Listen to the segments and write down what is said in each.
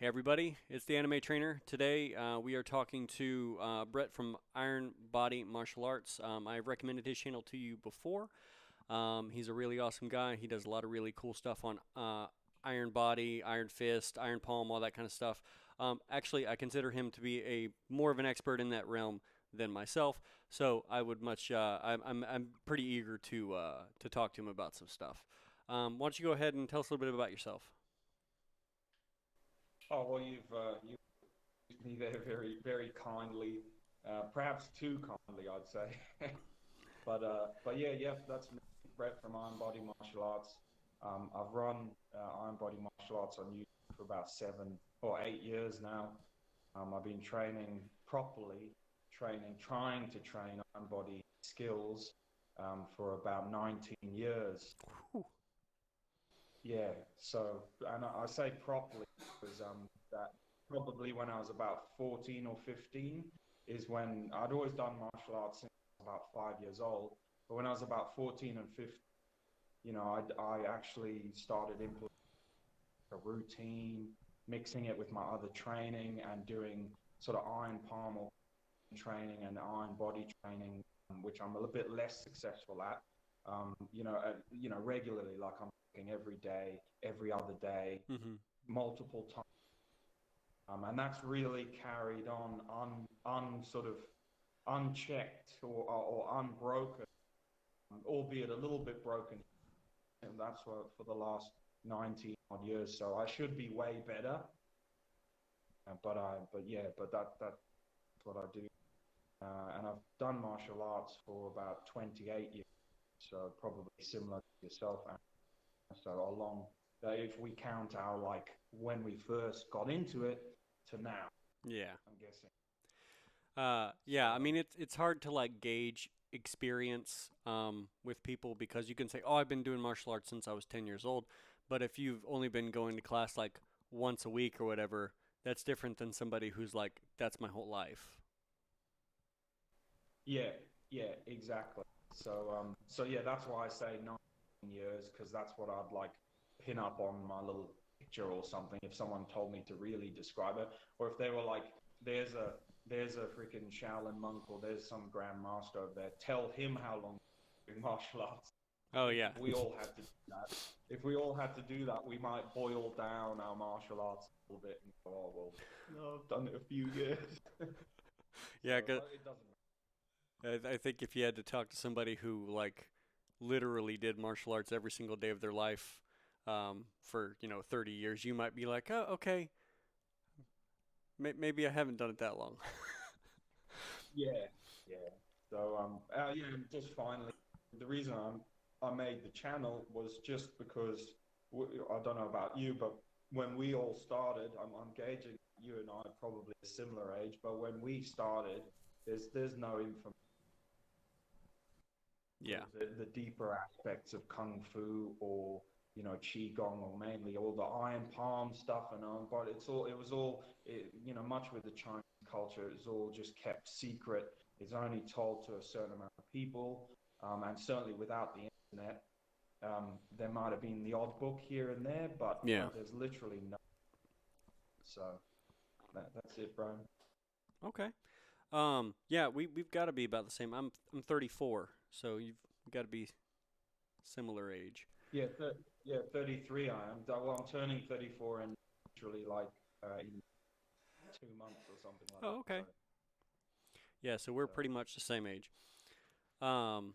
Hey everybody, it's the Anime Trainer. Today we are talking to Brett from Iron Body Martial Arts. I've recommended his channel to you before. He's a really awesome guy. He does a lot of really cool stuff on Iron Body, Iron Fist, Iron Palm, all that kind of stuff. Actually, I consider him to be a more of an expert in that realm than myself. So I would much. I'm pretty eager to talk to him about some stuff. Why don't you go ahead and tell us a little bit about yourself? Oh, well, you've used me there very, very kindly, perhaps too kindly, I'd say. But yeah, that's me, Brett from Iron Body Martial Arts. I've run Iron Body Martial Arts on YouTube for about 7 or 8 years now. I've been training properly, trying to train Iron Body skills for about 19 years. Whew. Yeah, and I say properly because that probably when I was about 14 or 15 is when I'd always done martial arts since I was about 5 years old. But when I was about 14 and 15, I actually started implementing a routine, mixing it with my other training and doing sort of iron palm or training and iron body training, which I'm a little bit less successful at. Regularly, like I'm working every day, every other day, Mm-hmm. multiple times, and that's really carried on sort of unchecked or unbroken, albeit a little bit broken, and that's for the last 19 odd years. So I should be way better, but that's what I do. And I've done martial arts for about 28 years, so probably similar to yourself. And so along, if we count our like when we first got into it to now, Yeah. I'm guessing. Yeah, I mean So it's hard to like gauge experience with people because you can say, "Oh, I've been doing martial arts since I was 10 years old." But if you've only been going to class like once a week or whatever, that's different than somebody who's like, "That's my whole life." yeah, yeah, exactly. So yeah, that's why I say 9 years because that's what I'd like pin up on my little picture or something if someone told me to really describe it, or if they were like, there's a freaking Shaolin monk or there's some Grand Master over there, tell him how long you're doing martial arts. I Oh think yeah. if we all had to do that, we might boil down our martial arts a little bit and go, oh well, no, I've done it a few years. Yeah, So 'cause but it doesn't. I think if you had to talk to somebody who like literally did martial arts every single day of their life for, 30 years, you might be like, "Oh, okay. Maybe I haven't done it that long." Yeah, yeah. Yeah, and just finally, the reason I made the channel was just because I don't know about you, but when we all started, I'm gauging you and I are probably a similar age, but when we started, there's no information, Yeah. the deeper aspects of kung fu or qigong or mainly all the iron palm stuff and on, but it was all much with the Chinese culture, it's all just kept secret. It's only told to a certain amount of people, and certainly without the internet, there might have been the odd book here and there, Yeah. but there's literally no. So that's it, Brian. Okay. Yeah, we've got to be about the same. I'm 34, so you've got to be similar age. Yeah, 33 I am. Well, I'm turning 34 in literally like in 2 months or something like that. Oh, okay. Yeah, so we're pretty So much the same age. Um,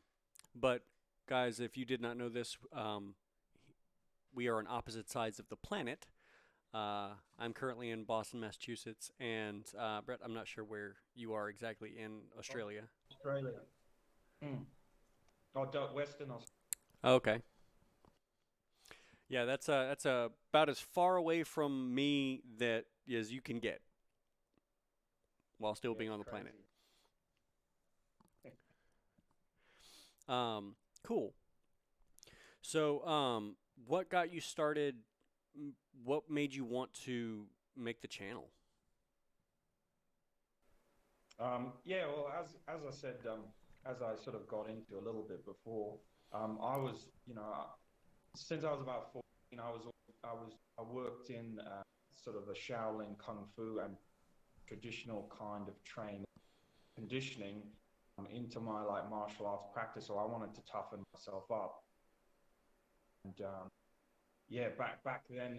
but guys, if you did not know this, we are on opposite sides of the planet. I'm currently in Boston, Massachusetts, and Brett, I'm not sure where you are exactly in Australia. Australia. Mm. Oh, Western Australia. Okay. Yeah, that's about as far away from me that as you can get while still Yeah, being it's on the planet. crazy. Cool. So, what got you started? What made you want to make the channel? Yeah, well, as I said, as I sort of got into a little bit before, I was, since I was about 14, I worked in sort of the Shaolin Kung Fu and traditional kind of training, conditioning into my like martial arts practice. So I wanted to toughen myself up. And yeah, back then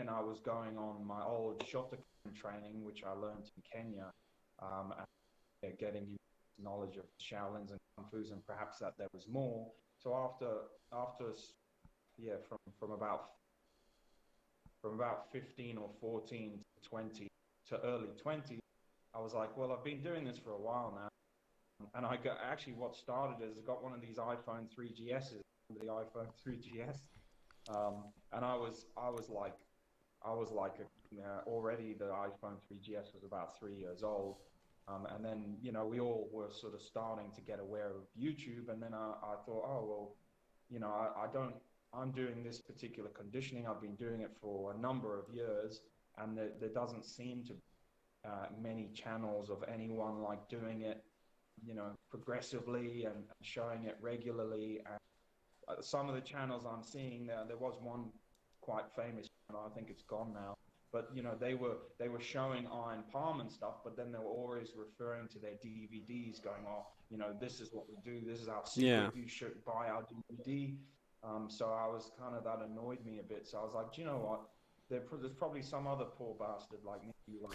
I was going on my old Shotokan training, which I learned in Kenya, and yeah, getting knowledge of Shaolins and Kung Fu's, and perhaps that there was more. So after yeah, from about 15 or 14 to 20 to early 20, I was like, well, I've been doing this for a while now. And I got actually what started is I got one of these iPhone 3GSs, the iPhone 3GS, and I was like already the iPhone 3GS was about 3 years old, and then we all were sort of starting to get aware of YouTube, and then I thought, oh well, I don't. I'm doing this particular conditioning. I've been doing it for a number of years, and there doesn't seem to be many channels of anyone like doing it, progressively and showing it regularly. And some of the channels I'm seeing there was one quite famous channel, I think it's gone now, but they were showing Iron Palm and stuff, but then they were always referring to their DVDs, going, oh, this is what we do, this is our secret, Yeah. you should buy our DVD. So I was that annoyed me a bit. So I was like, do you know what? There's probably some other poor bastard like me who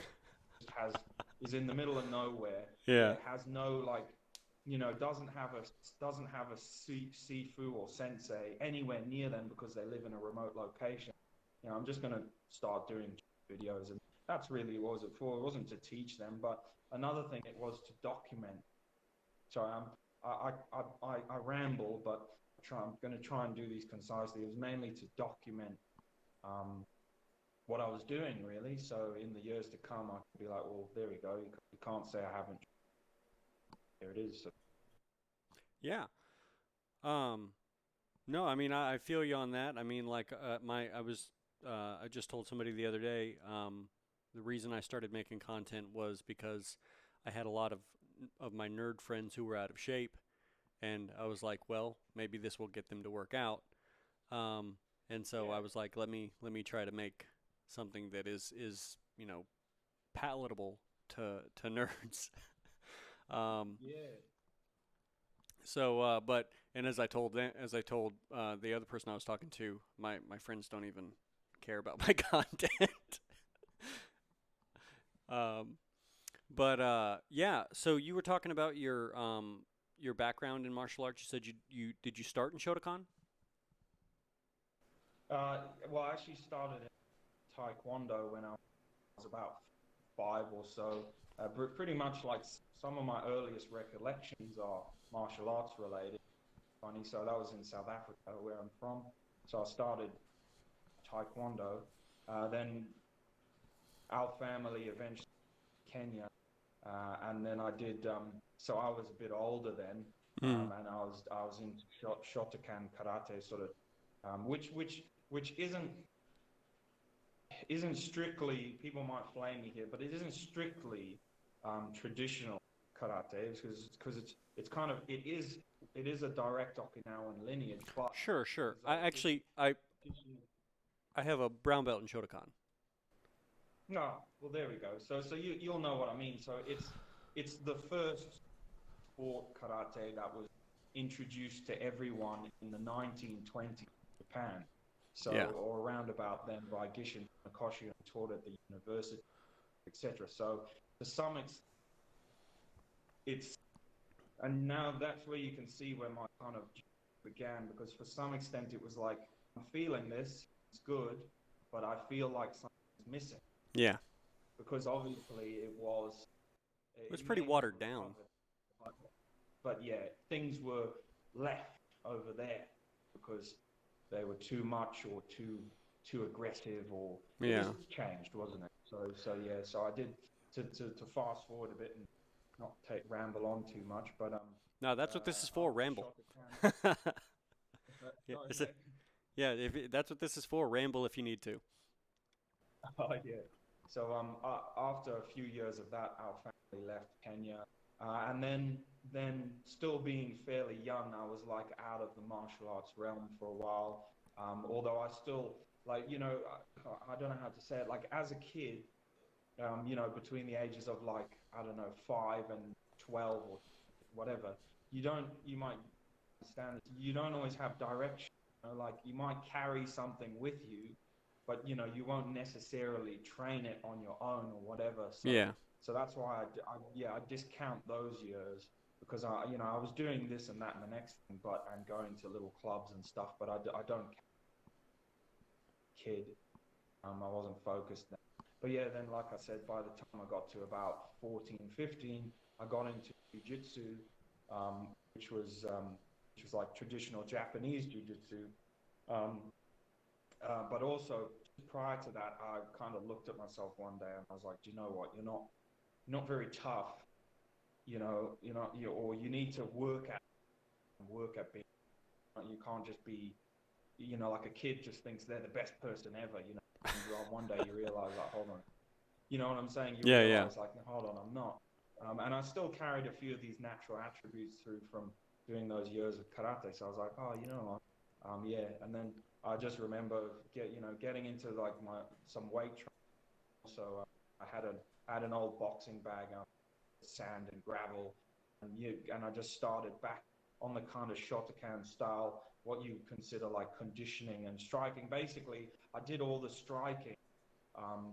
is in the middle of nowhere. Yeah. Has no doesn't have a Sifu or sensei anywhere near them because they live in a remote location. I'm just gonna start doing videos, and that's really what it was for. It wasn't to teach them, but another thing it was to document. So I ramble, but I'm going to try and do these concisely. It was mainly to document what I was doing, really. So in the years to come, I could be like, well, there we go. You can't say I haven't. There it is. So. Yeah. No, I mean, I feel you on that. I mean, like, I just told somebody the other day, the reason I started making content was because I had a lot of my nerd friends who were out of shape, and I was like, well, maybe this will get them to work out. And so I was like, let me try to make something that is palatable to nerds. Yeah. So, and as I told the other person I was talking to, my friends don't even care about my content. Yeah. So you were talking about your background in martial arts. You said you did you start in Shotokan? Well, I actually started in Taekwondo when I was about 5 or so. Pretty much like some of my earliest recollections are martial arts related. Funny, so that was in South Africa, where I'm from. So I started Taekwondo. Then our family eventually Kenya, and then I did. So I was a bit older then, and I was into Shotokan karate, sort of, which isn't strictly. People might flame me here, but it isn't strictly traditional karate, because it's kind of it is a direct Okinawan lineage, but Sure. I have a brown belt in Shotokan. no, well there we go. So you'll know what I mean. So it's the first sport karate that was introduced to everyone in the 1920s in Japan. So or around about then by Gishin Nakoshi, and taught at the university, etc. So to some extent, and now that's where you can see where my kind of began, because for some extent it was like, I'm feeling this, it's good, but I feel like something's missing. Yeah. Because obviously it was pretty watered down. But yeah, things were left over there because they were too much or too aggressive, or it was changed, wasn't it? So I did to fast forward a bit and not ramble on too much, but no, that's what this is for, ramble. That's what this is for, ramble if you need to. Oh yeah. So after a few years of that, our family left Kenya, and then still being fairly young, I was like out of the martial arts realm for a while. Although I still I don't know how to say it. Like as a kid, you know, between the ages of like, I don't know, 5 and 12 or whatever, you might understand this, you don't always have direction. You know, like you might carry something with you, but you know, you won't necessarily train it on your own or whatever. Yeah. So that's why yeah, I discount those years because you know, I was doing this and that and the next thing, and going to little clubs and stuff, but I don't kid. I wasn't focused then. But yeah, then like I said, by the time I got to about 14, 15, I got into jiu-jitsu, um, which was um, which was like traditional Japanese jiu-jitsu. Um, but also prior to that, I kind of looked at myself one day and I was like, do you know what? You're not very tough. Or you need to work at being. You can't just be, you know, like a kid just thinks they're the best person ever. You know, and one day you realize, like, hold on, you know what I'm saying? You Yeah, yeah. realize, like, hold on, I'm not. And I still carried a few of these natural attributes through from doing those years of karate. So I was like, oh, you know what? Yeah. And then I just remember getting into like some weight training. So I had an old boxing bag, sand and gravel, and I just started back on the kind of Shotokan style, what you consider like conditioning and striking. Basically, I did all the striking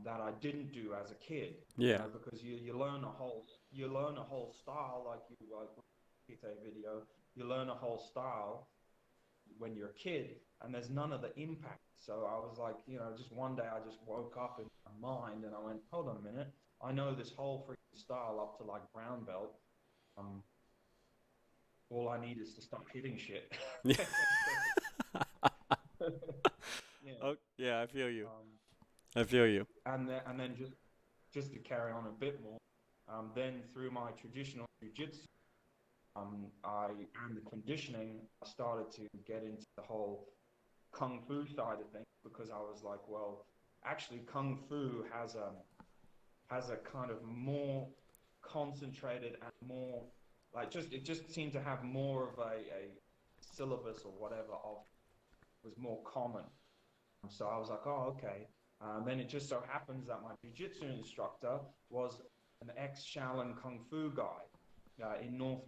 that I didn't do as a kid. You Yeah. know, because you learn a whole style like Kite video. You learn a whole style when you're a kid, and there's none of the impact. So I was like, you know, just one day I just woke up in my mind and I went, hold on a minute, I know this whole freaking style up to like brown belt. Um, all I need is to stop hitting shit. Yeah. Yeah. Oh, yeah, I feel you. Um, I feel you. and then just to carry on a bit more, then through my traditional jiu-jitsu, I and the conditioning, I started to get into the whole kung fu side of things because I was like, well, actually, kung fu has a kind of more concentrated and more like just it just seemed to have more of a syllabus or whatever of was more common. So I was like, oh, okay. Then it just so happens that my jiu-jitsu instructor was an ex-Shaolin Kung Fu guy in North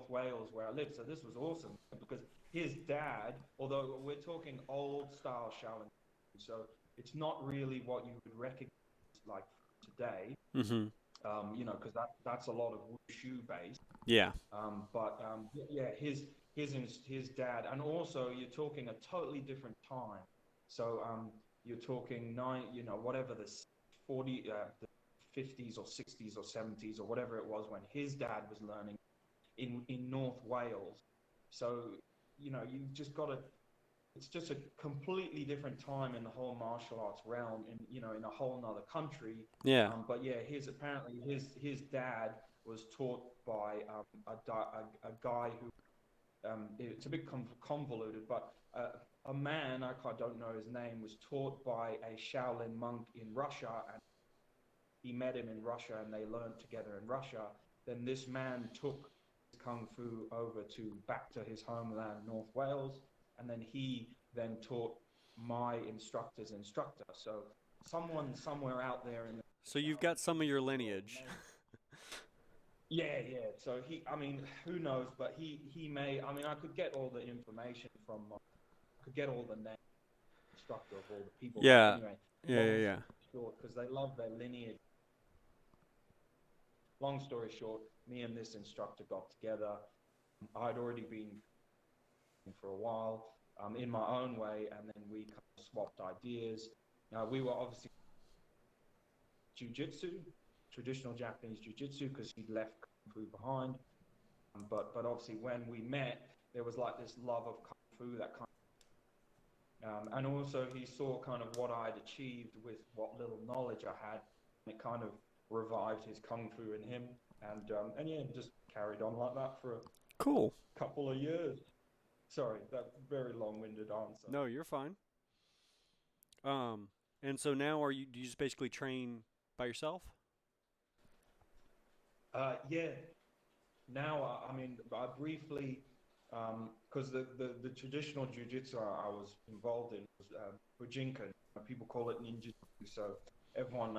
Wales where I live. So this was awesome because his dad, although we're talking old style Shaolin, so it's not really what you would recognize like today, Mhm. you know, because that's a lot of wushu based. Yeah. Yeah, his dad, and also you're talking a totally different time. So you're talking you know, whatever the the 50s or 60s or 70s or whatever it was when his dad was learning in North Wales. So you know, you've just got to. It's just a completely different time in the whole martial arts realm, in you know, in a whole nother country. Yeah. But yeah, his dad was taught by a guy who it's a bit convoluted, but a man I don't know his name was taught by a Shaolin monk in Russia, and he met him in Russia, and they learned together in Russia. Then this man took kung fu over to back to his homeland, North Wales, and then he then taught my instructor's instructor. So someone somewhere out there in the So you've got some of your Shaolin world lineage. may. Yeah, yeah. So I mean, who knows? But he may. I mean, I could get all the information from. I could get all the name instructor of all the people. But Yeah. anyway, Yeah, yeah, long yeah. story short, because they love their lineage. Long story short, me and this instructor got together. I'd already been for a while in my own way, and then we kind of swapped ideas. We were obviously jujitsu, traditional Japanese jujitsu, because he'd left kung fu behind. But obviously, when we met, there was like this love of kung fu that kind and also he saw kind of what I'd achieved with what little knowledge I had, and it kind of revived his kung fu in him, and yeah, just carried on like that for Cool. a couple of years. Sorry, that very long-winded answer. No, you're fine. Um, and so now do you just basically train by yourself? Yeah, now I mean I briefly because the traditional jiu-jitsu I was involved in was Bujinkan. People call it ninja. So everyone,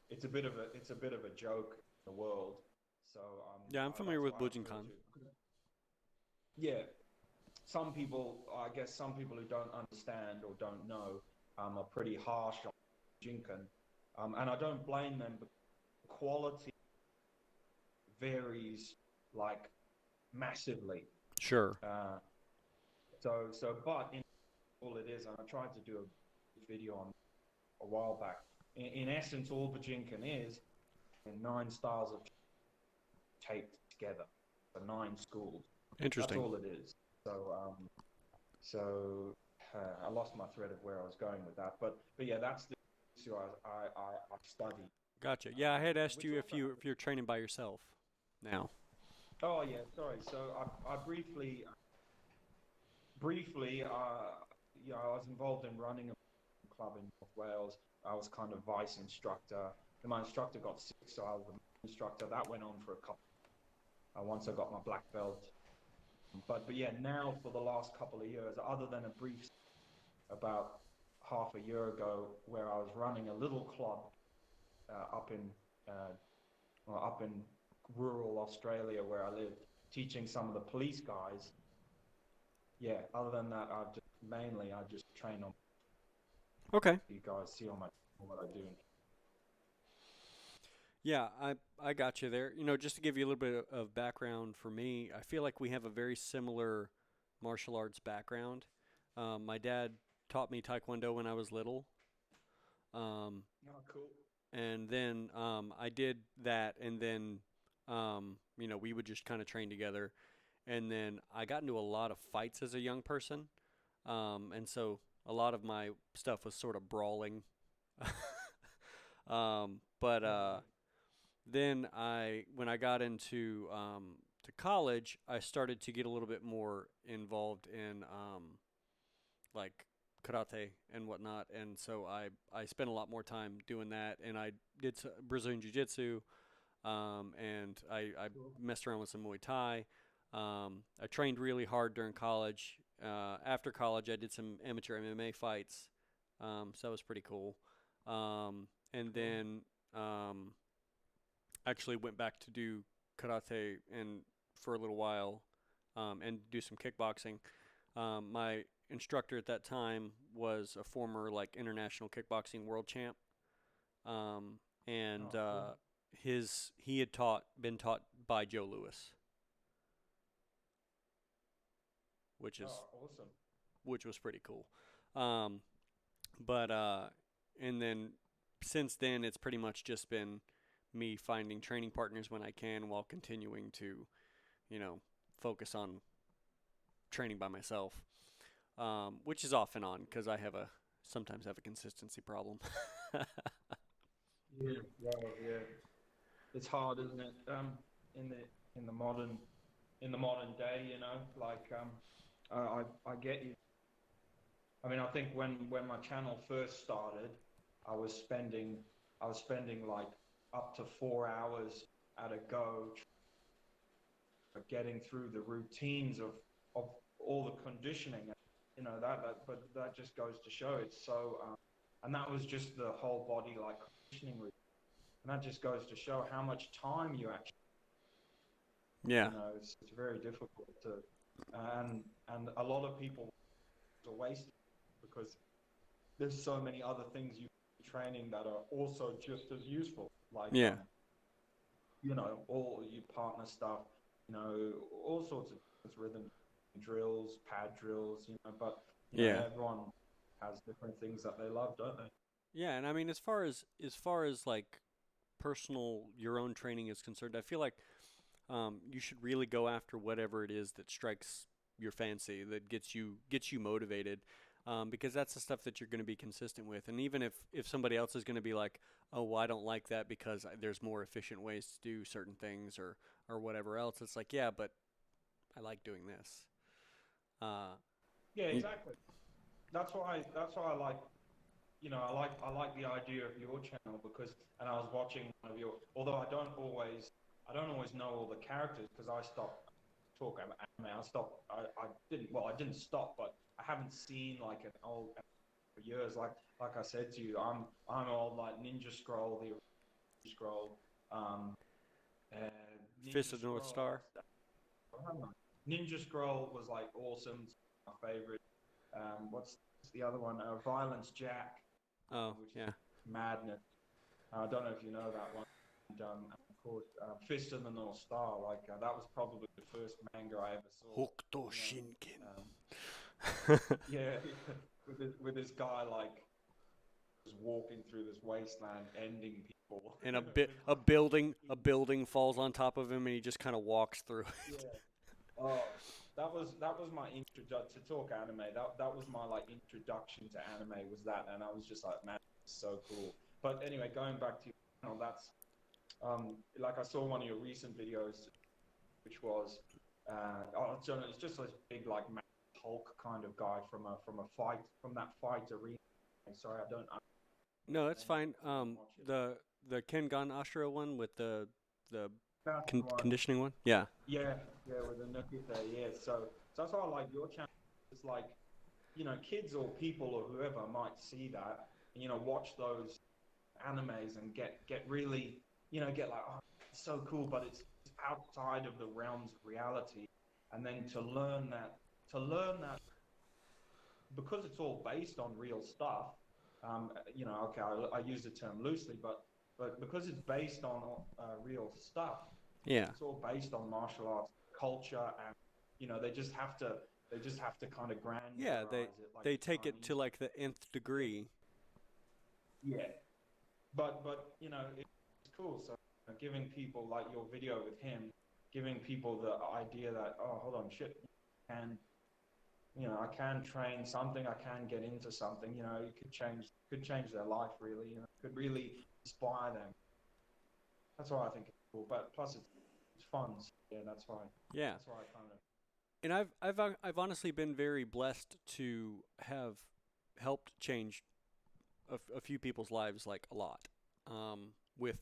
it's a bit of a joke in the world. So Yeah, I'm familiar that's with why I refer Bujinkan. to it. Yeah, some people, I guess, some people who don't understand or don't know, are pretty harsh on Jinkan, and I don't blame them. But quality varies like massively. Sure. Uh, but in all it is, and I tried to do a video on a while back. In essence, all Bajinkan is nine styles of taped together for nine schools. That's Interesting. all it is. So, so I lost my thread of where I was going with that. But yeah, that's the issue I studied, Gotcha. Yeah, I had asked which you also has. if you're training by yourself now. Oh yeah, sorry. So I briefly, yeah, I was involved in running a club in North Wales. I was kind of vice instructor. And my instructor got sick, so I was the instructor. That went on for a couple. Once I got my black belt, but yeah, now for the last couple of years, other than a brief about half a year ago, where I was running a little club up in uh, up in rural Australia where I live, teaching some of the police guys. Yeah, other than that, I just train on Okay. you guys see on my what I do. Yeah, I got you there. Just to give you a little bit of background for me, I feel like we have a very similar martial arts background. My dad taught me Taekwondo when I was little, um, Oh, cool. and then I did that, and then we would just kind of train together, and then I got into a lot of fights as a young person, and so a lot of my stuff was sort of brawling. But Oh, yeah. then when I got into to college, I started to get a little bit more involved in like karate and whatnot, and so I spent a lot more time doing that, and I did Brazilian Jiu Jitsu, and I Cool. messed around with some Muay Thai. I trained really hard during college. After college, I did some amateur MMA fights, so that was pretty cool. And Cool. then actually went back to do karate and for a little while, and do some kickboxing. My instructor at that time was a former like international kickboxing world champ, um, and Oh, cool. he had been taught by Joe Louis, which is Oh, awesome. which was pretty cool. Um, but and then since then, it's pretty much just been me finding training partners when I can, while continuing to you know focus on training by myself, which is off and on because I sometimes have a consistency problem. Yeah. Well, yeah. It's hard, isn't it? In the in the modern in the modern day, like I get you. I mean, I think when my channel first started, I was spending I was spending like up to 4 hours at a go getting through the routines of all the conditioning. But that just goes to show it's so. And that was just the whole body like conditioning routine, and that just goes to show how much time you actually. Yeah, It's very difficult to, and a lot of people are wasted because there's so many other things you training that are also just as useful, like yeah, all your partner stuff, all sorts of rhythm drills, pad drills, but yeah, everyone has different things that they love, don't they? yeah. And I mean, as far as like personal your own training is concerned, I feel like you should really go after whatever it is that strikes your fancy, that gets you motivated, because that's the stuff that you're going to be consistent with. And even if somebody else is going to be like, oh, well, I don't like that because there's more efficient ways to do certain things, or whatever else, it's like, yeah, but I like doing this. Uh, Yeah, y- exactly. That's why I like I like the idea of your channel because, and I was watching one of your, although I don't always know all the characters because I stopped talking about anime. I didn't stop, but I haven't seen like an old for years. Like I said to you, I'm all like Ninja Scroll, the original Scroll, and Fist Ninja of the North Scroll. Star. I don't know. Ninja Scroll was like awesome, my favorite. What's the other one? Violence Jack, Oh, which is yeah. madness. I don't know if you know that one. And of course, Fist of the North Star. Like that was probably the first manga I ever saw. Hokuto You know, Shinken. yeah, with this guy like just walking through this wasteland, ending people. And with, a building falls on top of him, and he just kind of walks through it. yeah. Oh, that was my introduction to talk anime. That was my like introduction to anime was that, and I was just like, man, it's so cool. But anyway, going back to your channel, that's like I saw one of your recent videos, which was it's just this big like Hulk kind of guy from that fight arena. Sorry, I don't. No, that's fine. Watch it. The Kengan Ashura one with the That's the one. conditioning one. Yeah. Yeah, yeah, with the Nookie there, yeah. So that's why I like your channel. It's like, kids or people or whoever might see that, and, watch those animes and get really, get like, oh, it's so cool, but it's outside of the realms of reality. And then to learn that because it's all based on real stuff, okay, I use the term loosely, but because it's based on real stuff, Yeah. it's all based on martial arts culture, and they just have to kind of granularize Yeah, it like they the take it Chinese. to like the nth degree. Yeah, but it's cool. So giving people like your video with him, giving people the idea that, oh, hold on, shit, and I can train something, I can get into something. It could change their life really. Could really inspire them. That's why I think it's cool. But plus it's fun. So yeah, that's why. Yeah. That's why I kind of. And I've honestly been very blessed to have helped change a few people's lives like a lot, with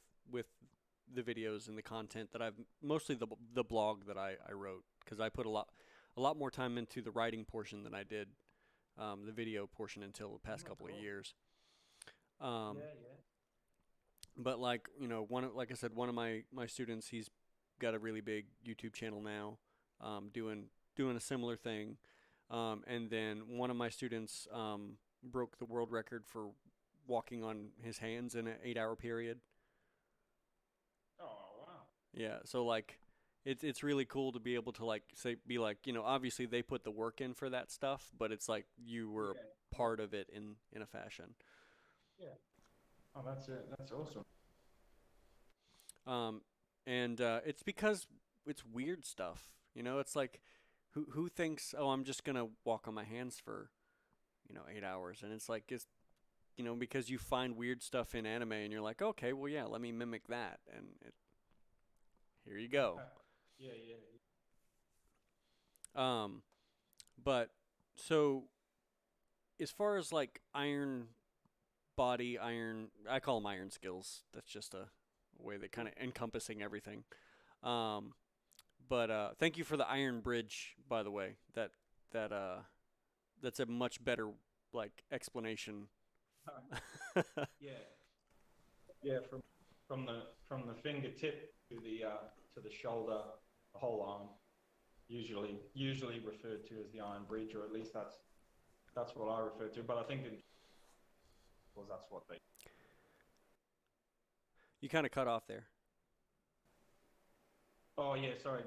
the videos and the content that I've mostly the blog that I wrote, because I put a lot more time into the writing portion than I did the video portion until the past couple of Cool. years. Yeah, Um, yeah. but like I said, one of my students, he's got a really big YouTube channel now, doing a similar thing. And then one of my students broke the world record for walking on his hands in an 8-hour period. Oh wow. Yeah, so like it's really cool to be able to like be like, obviously they put the work in for that stuff, but it's like you were Yeah, a part of it in a fashion. yeah. Oh, that's it. That's awesome. Um, and it's because it's weird stuff. It's like who thinks, oh, I'm just gonna walk on my hands for 8 hours, and it's like because you find weird stuff in anime, and you're like, okay, well, yeah, let me mimic that, and here you go. Yeah, yeah. But so as far as like iron body, I call them iron skills. That's just a way that kind of encompassing everything. Um, but thank you for the iron bridge, by the way. That that's a much better like explanation. Yeah, yeah. From the fingertip to the shoulder, the whole arm, usually referred to as the iron bridge, or at least that's what I refer to. But I think because that's what they. You kind of cut off there. Oh yeah, sorry.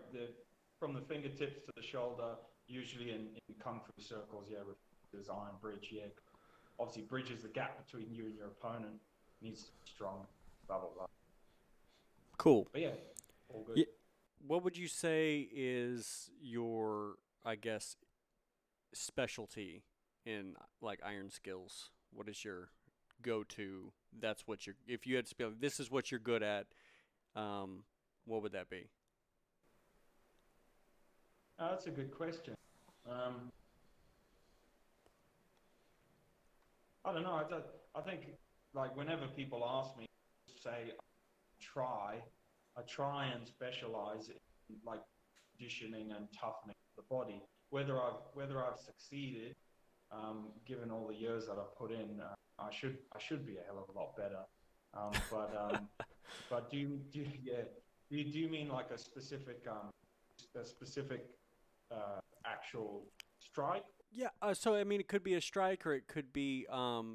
From the fingertips to the shoulder, usually in kung fu circles, yeah, referred to as iron bridge. Yeah, obviously bridges the gap between you and your opponent. Needs to be strong. Blah blah blah. Cool. But yeah, all good. Yeah. What would you say is your, I guess, specialty in like iron skills? What is your go-to? That's what you're. If you had to be like, this is what you're good at. What would that be? That's a good question. I don't know. I think like whenever people ask me, say try, I try and specialize in like conditioning and toughening of the body. Whether I've succeeded, given all the years that I've put in, I should be a hell of a lot better. But yeah, do you mean like a specific actual strike? Yeah, so I mean, it could be a strike, or it could be,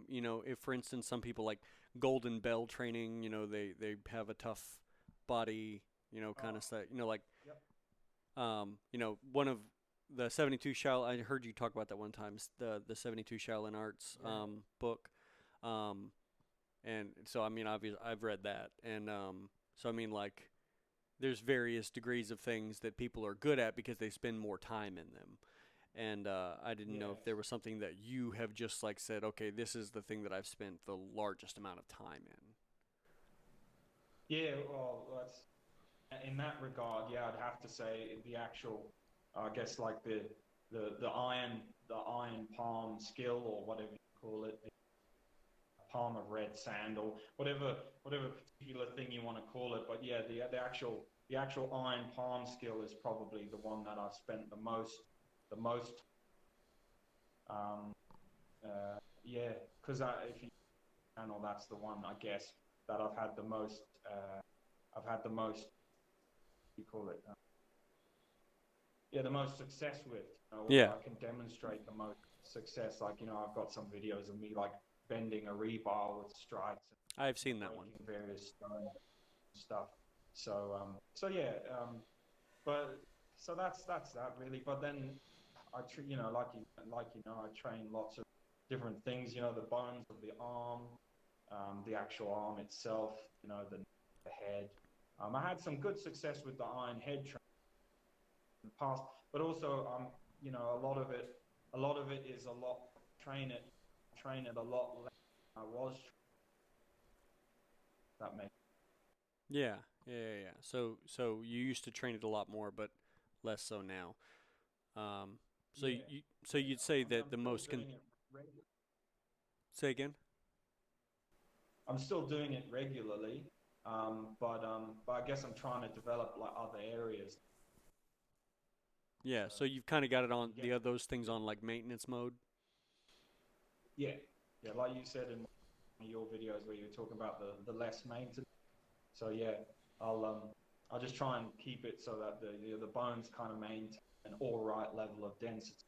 you know, if for instance some people like Golden Bell training, you know, they have a tough body, you know, kind Oh, of stuff, you know, like, yep. you know, one of the 72 Shaolin. I heard you talk about that one time. The 72 Shaolin Arts Yeah. book, um, and so I mean, obviously I've read that, and so I mean, like, there's various degrees of things that people are good at because they spend more time in them. And I didn't know if there Yes. was something that you have just like said, okay, this is the thing that I've spent the largest amount of time in. Yeah. Well, that's in that regard. Yeah, I'd have to say the actual, I guess like the iron palm skill or whatever you call it, the palm of red sand or whatever particular thing you want to call it. But yeah, the actual iron palm skill is probably the one that I've spent the most. Um, yeah, because if you channel, that's the one I guess that I've had the most. I've had the most. You call it? Yeah, the most success with. Where Yeah, I can demonstrate the most success. Like I've got some videos of me like bending a rebar with strikes I've and seen that one. breaking various stones and stuff. So yeah, but so that's that really. But then I train lots of different things. The bones of the arm, the actual arm itself. The head. I had some good success with the iron head training in the past, but also a lot of it is a lot train it a lot less than I was. That makes Yeah, yeah. So you used to train it a lot more, but less so now. Um, so yeah, so yeah. you'd say I'm that the still most doing it regularly. say again? I'm still doing it regularly, but I guess I'm trying to develop like other areas. Yeah, So so you've kind of got it if on you the get those things on like maintenance mode. yeah, yeah, like you said in one of your videos where you were talking about the less maintenance. So yeah, I'll um I'll just try and keep it so that the bones kind of maintain an all right level of density,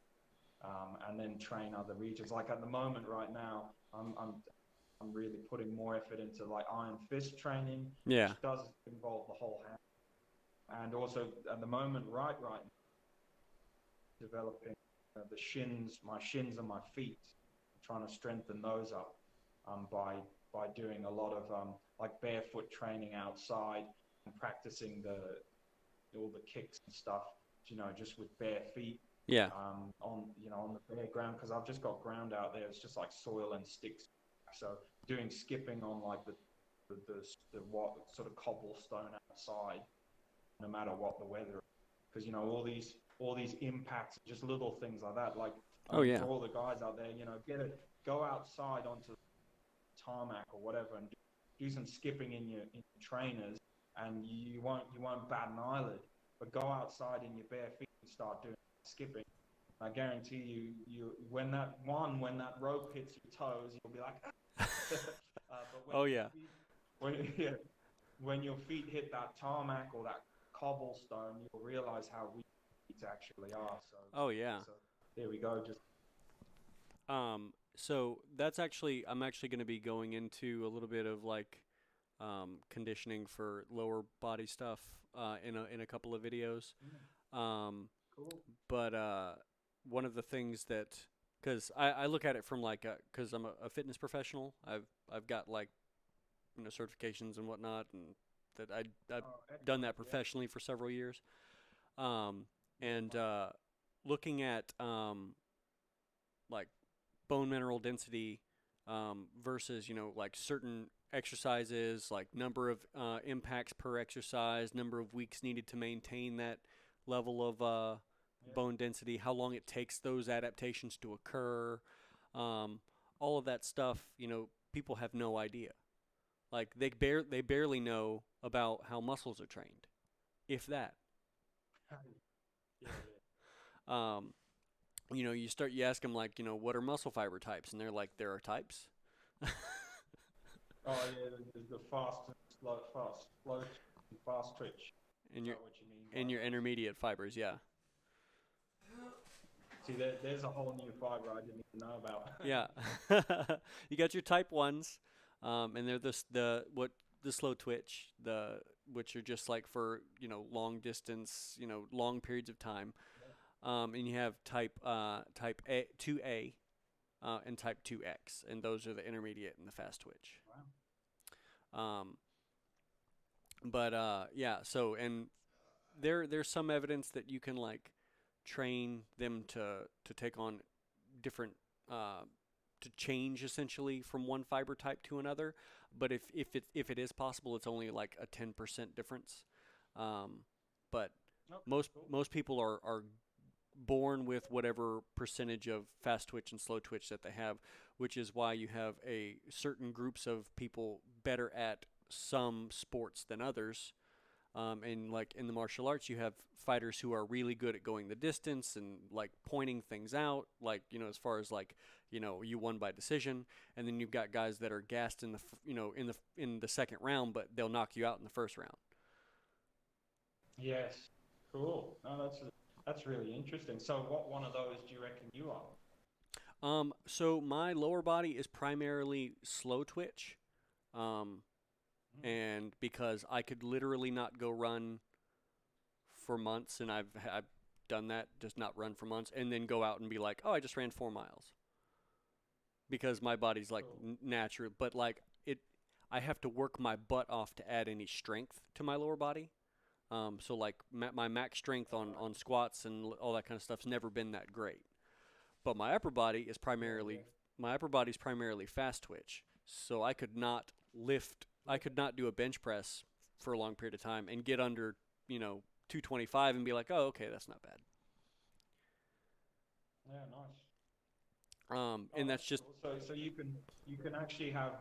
and then train other regions. Like at the moment, right now, I'm really putting more effort into like iron fist training, Yeah, which does involve the whole hand, and also at the moment, right now, developing my shins and my feet, trying to strengthen those up by doing a lot of like barefoot training outside and practicing the all the kicks and stuff, just with bare feet yeah, on the bare ground because I've just got ground out there. It's just like soil and sticks. So doing skipping on like the what sort of cobblestone outside, no matter what the weather, because all these impacts, just little things like that. Like oh for yeah, all the guys out there, go outside onto tarmac or whatever and do some skipping in your trainers, and you won't bat an eyelid. But go outside in your bare feet and start doing skipping. I guarantee you when that rope hits your toes, you'll be like, ah. But oh yeah, yeah, when your feet hit that tarmac or that cobblestone, you'll realize how weak feet actually are. So, oh yeah. so there we go. Just So that's actually I'm actually going to be going into a little bit of like conditioning for lower body stuff in a couple of videos. Um, cool. but one of the things that because I look at it from like because I'm a fitness professional. I've got like certifications and whatnot, and that I've Oh, done excellent. that Yeah. professionally for several years. Um, Yeah. and Wow. looking at like bone mineral density versus like certain exercises, like number of impacts per exercise, number of weeks needed to maintain that level of Yeah. bone density, how long it takes those adaptations to occur, um, all of that stuff. People have no idea. Like they barely know about how muscles are trained, if that. Yeah. Yeah. Um, you ask them like, what are muscle fiber types, and they're like, there are types. Oh yeah, the fast and slow, fast twitch. and Is your that what you mean and by? your intermediate fibers, yeah. See, there's a whole new fiber I didn't even know about. Yeah. You got your type ones, and they're the slow twitch, the which are just like for, long distance, long periods of time. And you have type A 2A, and type 2X, and those are the intermediate and the fast twitch. Wow. Um, but yeah, so and there's some evidence that you can like train them to take on different uh, to change essentially from one fiber type to another. But if it is possible, it's only like a 10% difference. Um, but Okay, most cool. most people are born with whatever percentage of fast twitch and slow twitch that they have, which is why you have a certain groups of people better at some sports than others. And like in the martial arts, you have fighters who are really good at going the distance and like pointing things out, like as far as like you won by decision, and then you've got guys that are gassed in the in the second round, but they'll knock you out in the first round. Yes. Cool. No, that's really interesting. So, what one of those do you reckon you are? So my lower body is primarily slow twitch, um, Mm. and because I could literally not go run for months, and I've done that, just not run for months, and then go out and be like, oh, I just ran 4 miles, because my body's like Cool. natural, but like I have to work my butt off to add any strength to my lower body. So like my max strength All on right. squats and all that kind of stuff's never been that great. But Yeah, yeah. my upper body's primarily fast twitch. So I could not do a bench press for a long period of time and get under, 225 and be like, "Oh, okay, that's not bad." Yeah, nice. Oh, And that's that's just cool. So you can actually have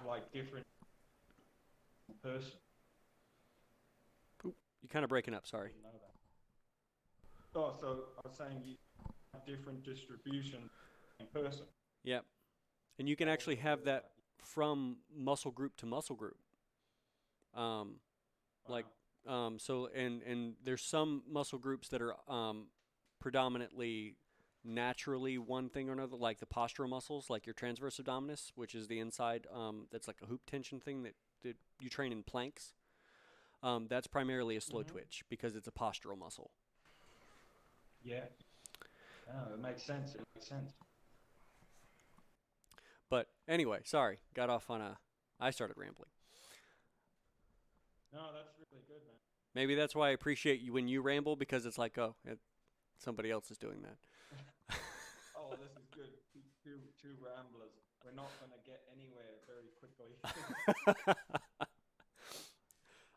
like different person. oop, you kind of breaking up, sorry. Didn't know that. Oh, so I was saying you have different distribution in person. Yep. And you can I actually wasn't aware have of that that. from muscle group to muscle group. Um, like Wow. so and there's some muscle groups that are predominantly naturally one thing or another, like the postural muscles, like your transverse abdominis, which is the inside, that's like a hoop tension thing that you train in planks. That's primarily a slow Hmm. twitch because it's a postural muscle. Yeah. Oh, it makes sense. It makes sense. But anyway, sorry, got off on a I started rambling. No, that's really good, man. Maybe that's why I appreciate you when you ramble, because it's like, oh, somebody else is doing Oh, this is good. Two ramblers. We're not going to get anywhere very quickly.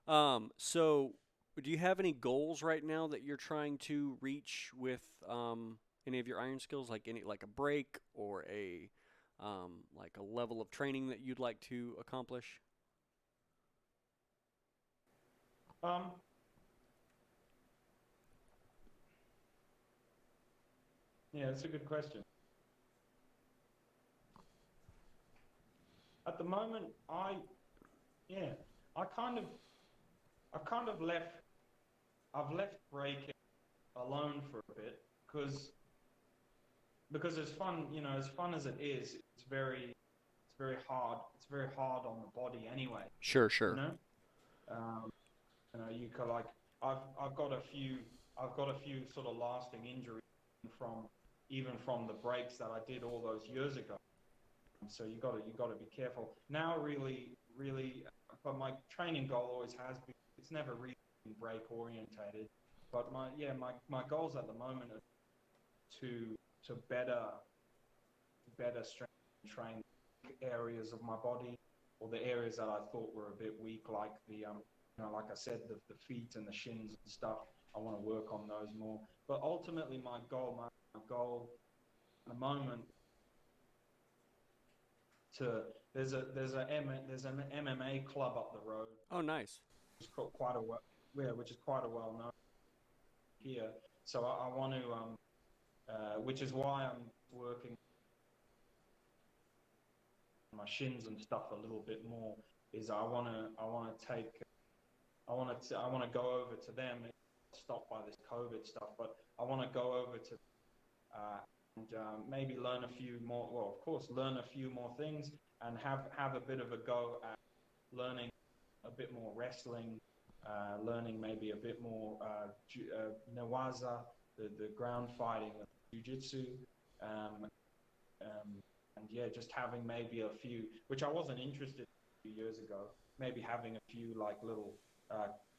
that. So do you have any goals right now that you're trying to reach with any of your iron skills, like any like a break or a like a level of training that you'd like to accomplish? um, yeah, that's a good question. At the moment, yeah, I kind of, I've kind of I've left breaking alone for a bit because as fun, as fun as it is, it's very hard. It's very hard on the body anyway, Sure, you sure. know. Um, you could like I've got a few sort of lasting injuries from even from the breaks that I did all those years ago. So you got to be careful. Now, really, but my training goal always has been. It's never really been break orientated, but my goals at the moment are to better strength and train areas of my body or the areas that I thought were a bit weak, like like I said, the feet and the shins and stuff. I want to work on those more. But ultimately, my goal at the moment to there's an MMA club up the road, Oh, nice. which is quite which is quite a well known here. So I want to which is why I'm working on my shins and stuff a little bit more. Is I want to go over to them, stop by this COVID stuff, but I want to go over to and maybe learn a few more. Well, of course, learn a few more things and have a bit of a go at learning a bit more wrestling, learning maybe a bit more newaza, the ground fighting, jiu-jitsu, and yeah, just having maybe a few, which I wasn't interested in a few years ago, maybe having a few like little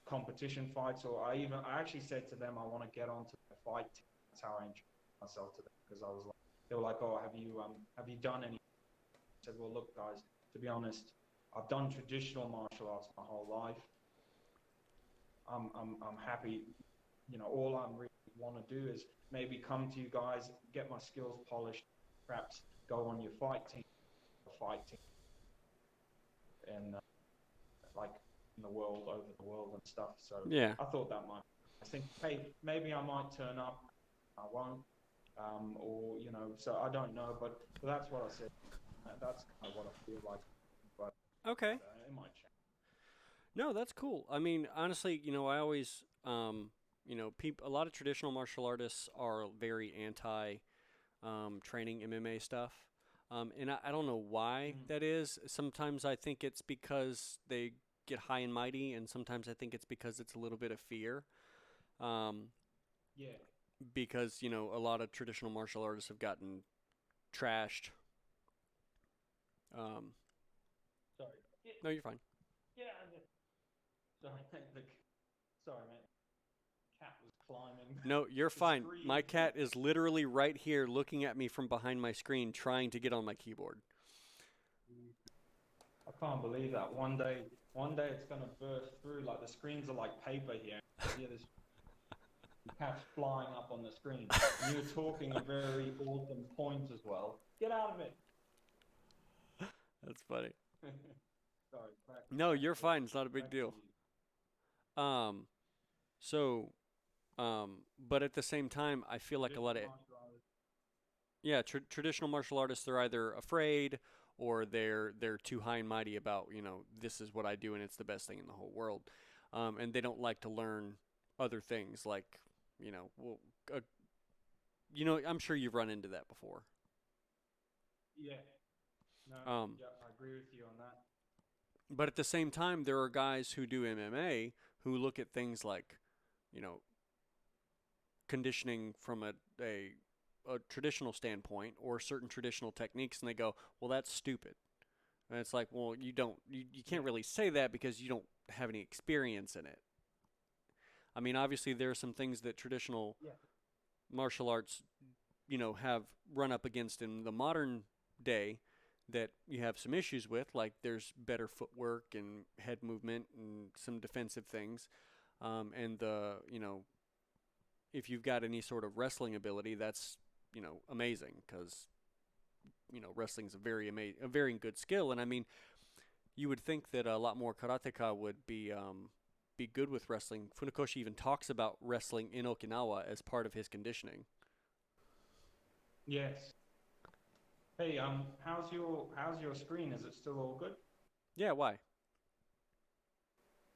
competition fights, or I actually said to them I want to get onto the fight team. That's how I introduced myself to them, because I was like, they were like, oh, have you done any? I said, well, look, guys, to be honest, I've done traditional martial arts my whole life. I'm happy. You know, all I really want to do is maybe come to you guys, get my skills polished, perhaps go on your fight team, and like in the world, over the world and stuff. So Yeah. I thought that might. I think, hey, maybe I might turn up. I won't, or you know. So I don't know, but that's what I said. That's kind of what I feel like. But Okay. it might change. No, that's cool. I mean, honestly, you know, I always, a lot of traditional martial artists are very anti training MMA stuff. And I don't know why that is. Sometimes I think it's because they get high and mighty, and sometimes I think it's because it's a little bit of fear. Um, Yeah. because, you know, a lot of traditional martial artists have gotten trashed. Sorry. No, you're fine. Yeah. Sorry, sorry, man. Cat was climbing. No, you're the fine. screen. My cat is literally right here looking at me from behind my screen trying to get on my keyboard. I can't believe that. One day it's gonna burst through. Like the screens are like paper here. Yeah, this cat's flying up on the screen. And you're talking a very awesome point as well. Get out of it. That's funny. Sorry. No, you're fine. It's not a big deal. Um, so, but at the same time, I feel like a lot of traditional martial artists, they're either afraid or they're too high and mighty about, you know, this is what I do and it's the best thing in the whole world, and they don't like to learn other things like, you know, I'm sure you've run into that before. Yeah. No. Um, Yeah, I agree with you on that. but at the same time, there are guys who do MMA who look at things like, you know, conditioning from a traditional standpoint or certain traditional techniques, and they go, well, that's stupid. And it's like, well, you can't really say that because you don't have any experience in it. I mean, obviously there are some things that traditional martial arts, you know, have run up against in the modern day that you have some issues with, like there's better footwork and head movement and some defensive things, and if you've got any sort of wrestling ability, that's, you know, amazing, because, you know, wrestling's a very good skill. And I mean, you would think that a lot more karateka would be good with wrestling. Funakoshi even talks about wrestling in Okinawa as part of his conditioning. Yes. Hey, how's your screen? Is it still all good? Yeah, why?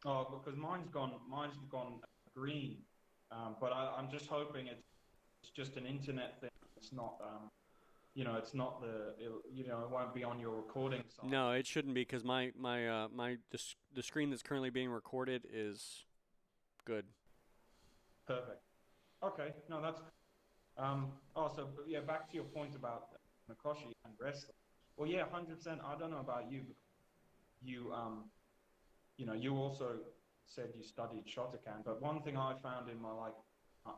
Oh, because mine's gone green. But I'm just hoping it's just an internet thing. It's not, it's not it won't be on your recording side. No, it shouldn't be, because the screen that's currently being recorded is good. Perfect. Okay, no, that's. Also, yeah, back to your point about Nakoshi and wrestling. Well, yeah, 100%. I don't know about you, but you also said you studied Shotokan, but one thing I found in my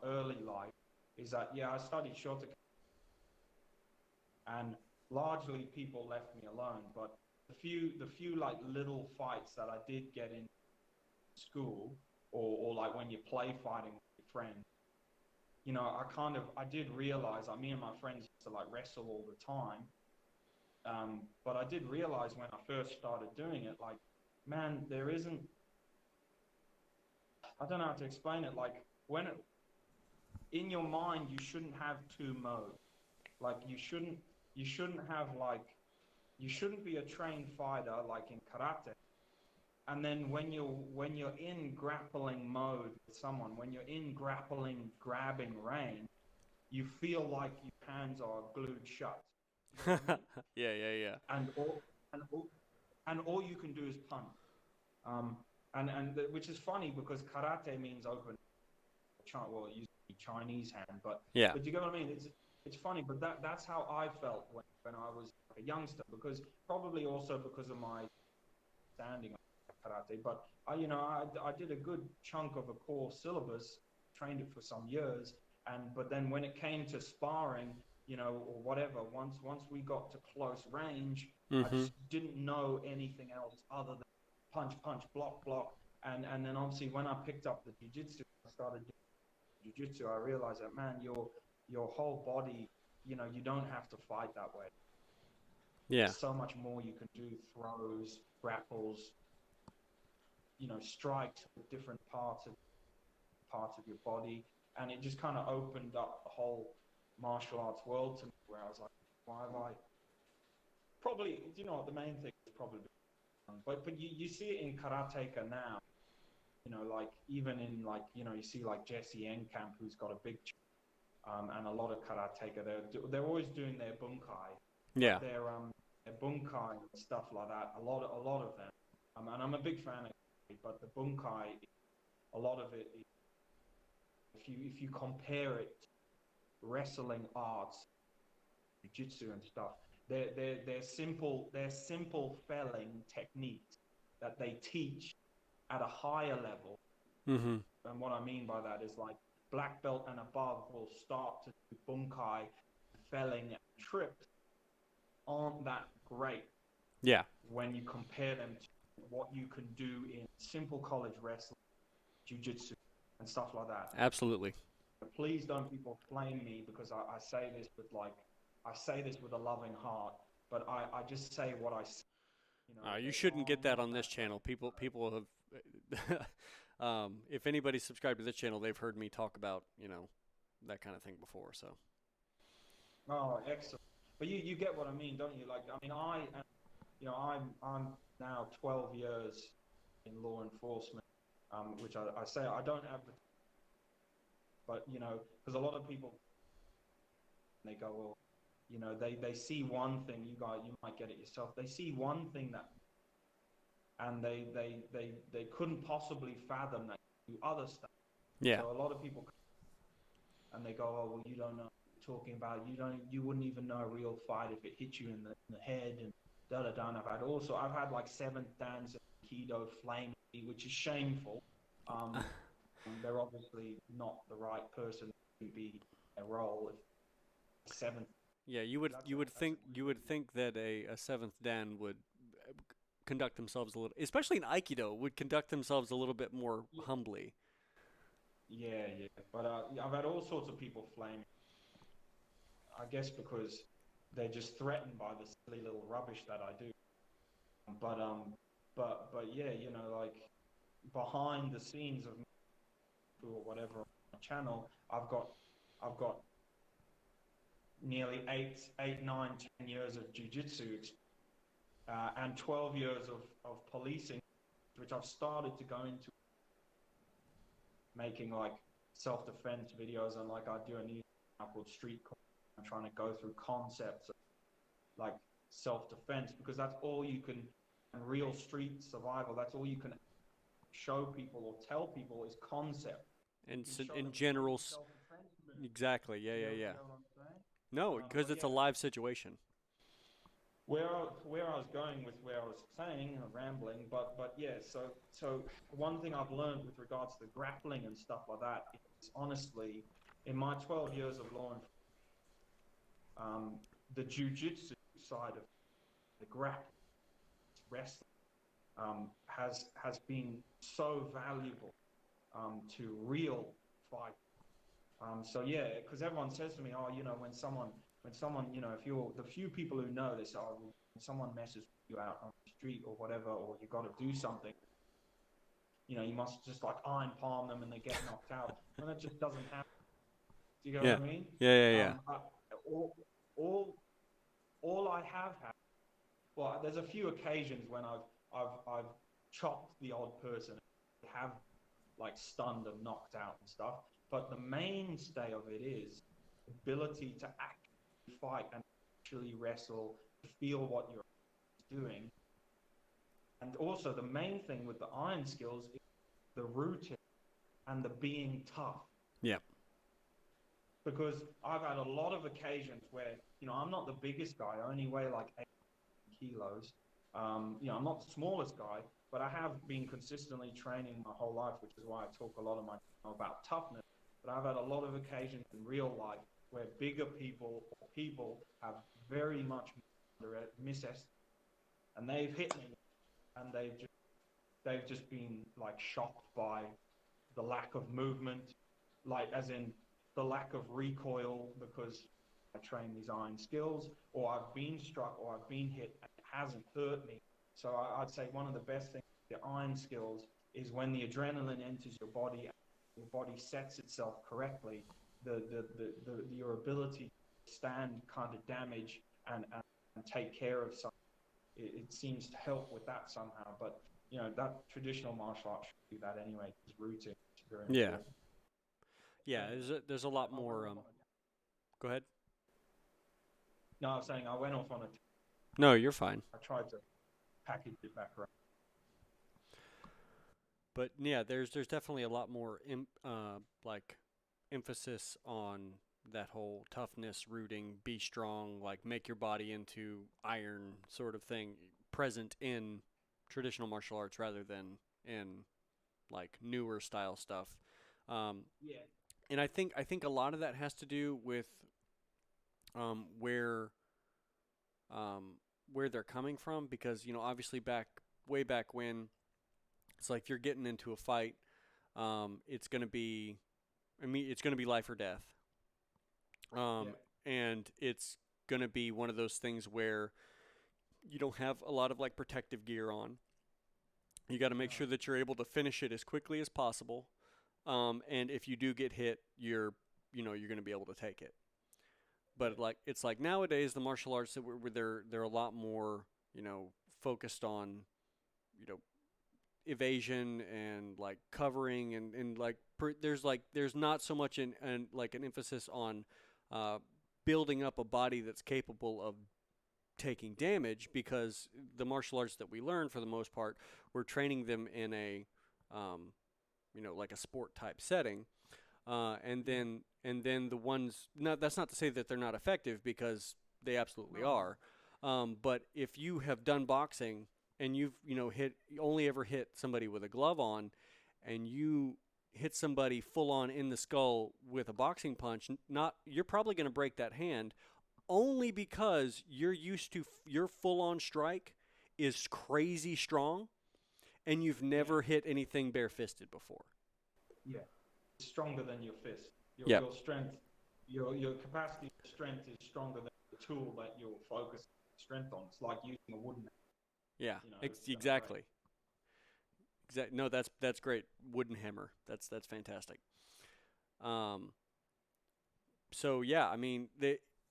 early life is that, yeah, I studied Shotokan, and largely people left me alone. But the few like little fights that I did get in school, or like when you play fighting with your friends, you know, I did realize, me and my friends used to like wrestle all the time. But I did realize when I first started doing it, like, man, there isn't, I don't know how to explain it. Like in your mind you shouldn't have two modes. Like you shouldn't have like you shouldn't be a trained fighter like in karate. And then when you're in grappling mode with someone, when you're in grappling grabbing range, you feel like your hands are glued shut. You know what I mean? Yeah, yeah, yeah. And all and all, and all you can do is punch. Um, which is funny because karate means open. Well, it used to be Chinese hand, Yeah. but you get what I mean. It's funny, but that's how I felt when I was a youngster, because probably also because of my standing on karate. But I did a good chunk of a core syllabus, trained it for some years, but then when it came to sparring, or whatever, once we got to close range, I Mm-hmm. just didn't know anything else other than punch, punch, block, block. And then obviously when I picked up the jiu-jitsu, I started doing jiu-jitsu, I realized that, man, your whole body, you don't have to fight that way. Yeah. There's so much more you can do: throws, grapples, strikes with different parts of your body. And it just kind of opened up the whole martial arts world to me, where I was like, why have I probably, the main thing is probably, but you see it in karateka now, like even in, like, you see like Jesse Enkamp, who's got a big and a lot of karateka, they're always doing their bunkai, Yeah. but their bunkai and stuff like that, a lot of them, and I'm a big fan of it, but the bunkai, a lot of it, if you compare it to wrestling arts, jiu-jitsu and stuff, they're simple felling techniques that they teach at a higher level. Mm-hmm. And what I mean by that is, like, black belt and above will start to do bunkai, felling, and trips aren't that great Yeah. when you compare them to what you can do in simple college wrestling, jiu-jitsu, and stuff like that. Absolutely. Please don't people flame me, because I say this with, like, I say this with a loving heart, but I just say what I see. You They shouldn't are get that not on this that great. channel. People have, if anybody's subscribed to this channel, they've heard me talk about that kind of thing before. So Oh, excellent. But you get what I mean, don't you? Like, I mean, I'm now 12 years in law enforcement, which I say I don't have the, but because a lot of people, they go, well, they see one thing, you might get it yourself. They see one thing that, and they couldn't possibly fathom that you do other stuff. yeah, So a lot of people, and they go, oh, well, you don't know what you're talking about. You wouldn't even know a real fight if it hit you in the head, and da da da. And I've had like seventh dans and Aikido flame me, which is shameful. They're obviously not the right person to be a role. If seventh. yeah. That's You would that's think really, that a seventh dan would conduct themselves a little, especially in Aikido, would conduct themselves a little bit more humbly. yeah. But I've had all sorts of people flame. I guess because they're just threatened by the silly little rubbish that I do. But yeah, like, behind the scenes of or whatever on my channel, I've got nearly 8, 9, 10 years of jiu-jitsu, and 12 years of policing, which I've started to go into, making like self-defense videos, and like I do a new channel called Street Corner. I'm trying to go through concepts of, like, self-defense, because that's all you can, and real street survival, that's all you can show people or tell people is concept. You And can so show in them real general, self-defense moves. exactly. Yeah, You yeah, know, yeah. you know what I'm saying? No, because But it's a yeah, live situation. where I was going with where I was saying, rambling, but yeah. So one thing I've learned with regards to grappling and stuff like that is, honestly, in my 12 years of law enforcement, the jiu-jitsu side of the grappling, wrestling, has been so valuable to real fight. So yeah, because everyone says to me, oh, when someone, if you're the few people who know this, oh, when someone messes you out on the street or whatever, or you got to do something, you must just like iron palm them and they get knocked out. And that just doesn't happen. Do you get Yeah. what I mean? Yeah. Yeah. Yeah. All, all, all I have had. Well, there's a few occasions when I've chopped the odd person, have like stunned and knocked out and stuff. But the mainstay of it is ability to actually fight and actually wrestle, feel what you're doing. And also the main thing with the iron skills is the rooting and the being tough. Yeah. Because I've had a lot of occasions where, I'm not the biggest guy, I only weigh like 8 kilos. I'm not the smallest guy, but I have been consistently training my whole life, which is why I talk a lot of my about toughness. But I've had a lot of occasions in real life where bigger people or people have very much misestimated, and they've hit me, and they've just been like shocked by the lack of movement, like as in the lack of recoil because I train these iron skills, or I've been struck or I've been hit and it hasn't hurt me. So I'd say one of the best things with the iron skills is when the adrenaline enters your body and your body sets itself correctly, your ability to stand kind of damage and take care of something, it seems to help with that somehow. But that traditional martial arts should do that anyway, because rooting is very Yeah. important. Yeah. There's a lot more. Go ahead. No, I was saying I went off on No, you're fine. I tried to package it back around. But yeah, there's definitely a lot more like emphasis on that whole toughness, rooting, be strong, like make your body into iron sort of thing present in traditional martial arts rather than in like newer style stuff. Um, Yeah. and I think a lot of that has to do with where where they're coming from, because obviously way back when, it's like you're getting into a fight, it's gonna be, it's gonna be life or death, Yeah. and it's gonna be one of those things where you don't have a lot of like protective gear on. You got to make No. sure that you're able to finish it as quickly as possible, and if you do get hit, you're gonna be able to take it. Yeah. But like it's like nowadays the martial arts that they're a lot more focused on you know evasion and like covering, and like there's not so much like an emphasis on uh, building up a body that's capable of taking damage, because the martial arts that we learn for the most part, we're training them in a like a sport type setting, Yeah. and then the ones, no, that's not to say that they're not effective, because they absolutely No. are. But if you have done boxing and you've hit, only ever hit somebody with a glove on, and you hit somebody full on in the skull with a boxing punch, not you're probably going to break that hand, only because you're used to your full on strike is crazy strong, and you've Yeah. never hit anything barefisted before. Yeah. It's stronger than your fist. Yep. Your strength, your capacity for strength is stronger than the tool that you're focusing strength on. It's like using a wooden. Yeah. That's right. Exactly. No, that's great. Wooden hammer. That's fantastic. Um. So yeah, I mean,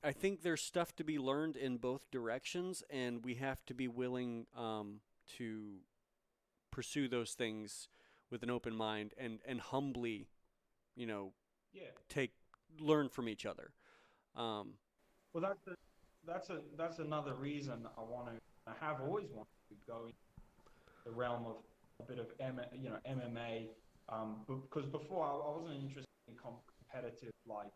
I think there's stuff to be learned in both directions, and we have to be willing to pursue those things with an open mind, and humbly, you know, Yeah. take learn from each other. Um. Well, that's another reason I have always wanted to go into the realm of a bit of MMA, because before I wasn't interested in competitive like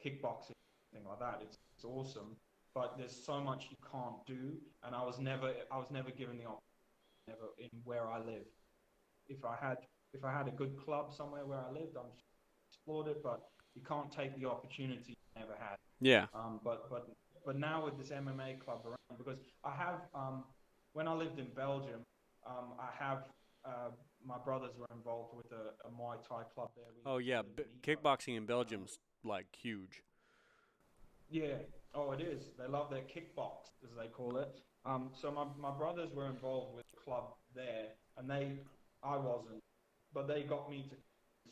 kickboxing, thing like that. It's awesome, but there's so much you can't do, and I was never given the option, never in where I live. If I had if I had a good club somewhere where I lived, I'm sure I explored it, but you can't take the opportunity you never had. Yeah. But now with this MMA club around, because I have when I lived in Belgium, I have my brothers were involved with a Muay Thai club there. Oh We yeah. call it Nipa. Kickboxing in Um, Belgium's like huge. yeah, oh, it is. They love their kickbox, as they call it. So my brothers were involved with the club there, and I wasn't, but they got me to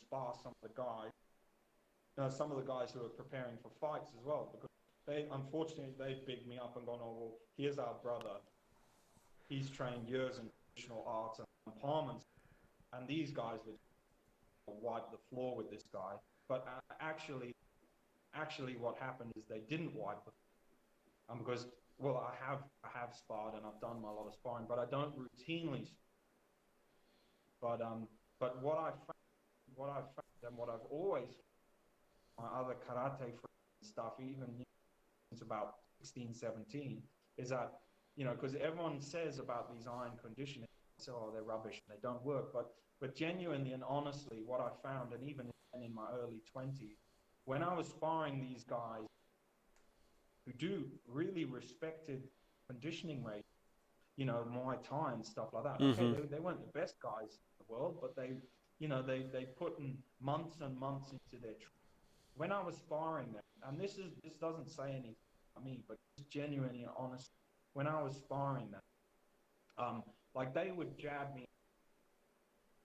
spar some of the guys. some of the guys who are preparing for fights as well, because unfortunately they bigged me up and gone, oh well, here's our brother. He's trained years in traditional arts and empowerment, and these guys would wipe the floor with this guy. But actually, what happened is they didn't wipe the floor, because well, I have sparred and I've done a lot of sparring, but I don't routinely. But what I've found and what I've always my other karate stuff, even since about 16, 17, is that, because everyone says about these iron conditioning, so oh, they're rubbish and they don't work. But genuinely and honestly, what I found, and even in my early 20s, when I was sparring these guys who do really respected conditioning rates, Muay Thai and stuff like that. Okay, they weren't the best guys in the world, but they put in months and months into their training. When I was sparring them, and this doesn't say anything about me, but it's genuinely and honest. When I was sparring them, like they would jab me,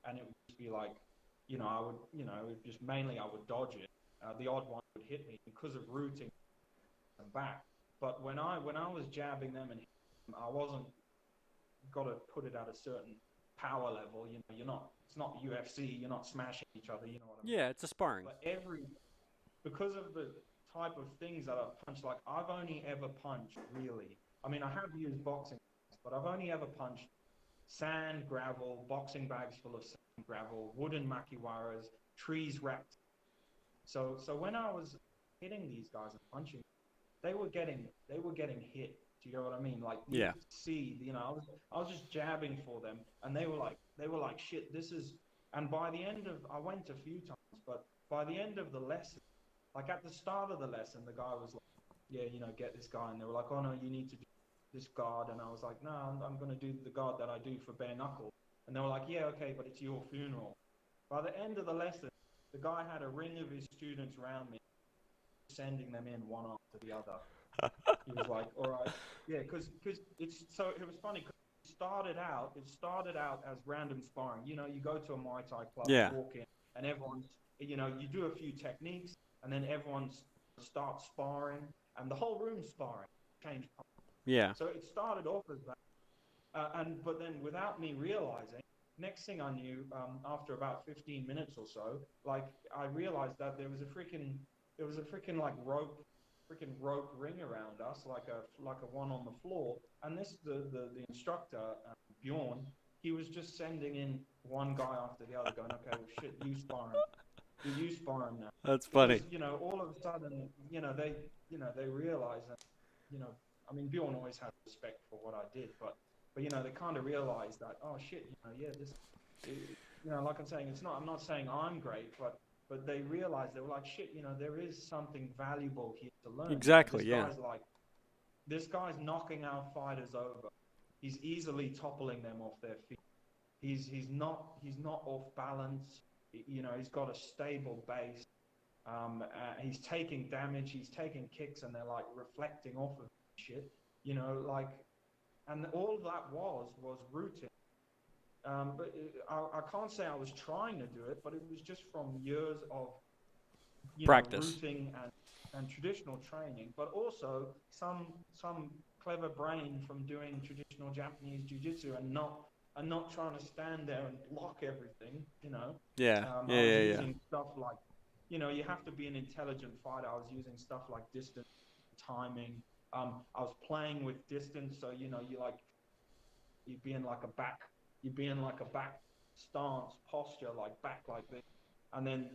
and it would just be like, I would, just mainly I would dodge it. The odd one would hit me because of rooting and back. But when I was jabbing them and hitting them, I wasn't got to put it at a certain power level. It's not UFC. You're not smashing each other. You know what I mean? Yeah, it's a sparring. But because of the type of things that I've punched, like I've only ever punched really. I mean, I have used boxing, but I've only ever punched sand, gravel, boxing bags full of sand, gravel, wooden makiwaras, trees wrapped. So when I was hitting these guys and punching, they were getting hit. Do you know what I mean? Like you could see, I was just jabbing for them, and they were like, shit, this is. And by the end of, I went a few times, but by the end of the lesson, like at the start of the lesson, the guy was like, yeah, get this guy, and they were like, oh no, you need to do this guard, and I was like, no, I'm going to do the guard that I do for bare knuckle, and they were like, yeah, okay, but it's your funeral. By the end of the lesson, the guy had a ring of his students around me, sending them in one after the other. He was like, all right, yeah, because it's so it was funny. Cause it started out as random sparring. You go to a Muay Thai club, walk in, and everyone's, you do a few techniques, and then everyone starts sparring, and the whole room's sparring. Change. Yeah. So it started off as that, but then without me realizing, next thing I knew, after about 15 minutes or so, like I realized that there was a freaking like rope ring around us, like a one on the floor, and the instructor, Bjorn, he was just sending in one guy after the other, going, okay, well shit, you spar him now. That's funny. Because, all of a sudden, they realize that, I mean, Bjorn always had respect for what I did, but they kind of realized that, oh shit, this, like I'm saying, I'm not saying I'm great, but they realized, they were like, shit, there is something valuable here to learn. Exactly, yeah. This guy's knocking our fighters over. He's easily toppling them off their feet. He's not off balance. He's got a stable base. He's taking damage. He's taking kicks, and they're like reflecting off of shit. And all that was rooting. But I can't say I was trying to do it, but it was just from years of practice, rooting and traditional training, but also some clever brain from doing traditional Japanese jiu-jitsu and not trying to stand there and block everything. I was using stuff like, you have to be an intelligent fighter. I was using stuff like distance, timing. I was playing with distance, so you'd be in like a back stance posture, like back like this, and then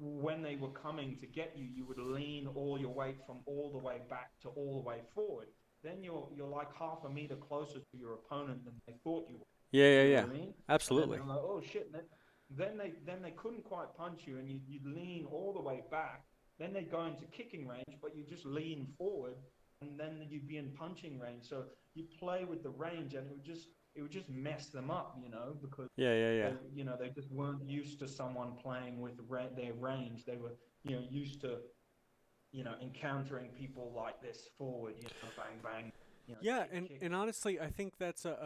when they were coming to get you, you would lean all your weight from all the way back to all the way forward. Then you're like half a meter closer to your opponent than they thought you were. Yeah. I mean? Absolutely. And then they're like, oh shit! Then they couldn't quite punch you, and you'd lean all the way back. Then they'd go into kicking range, but you just lean forward, and then you'd be in punching range. So you play with the range, and it would just mess them up, because they just weren't used to someone playing with their range. They were, used to, encountering people like this forward, bang bang. Kick. And honestly, I think that's an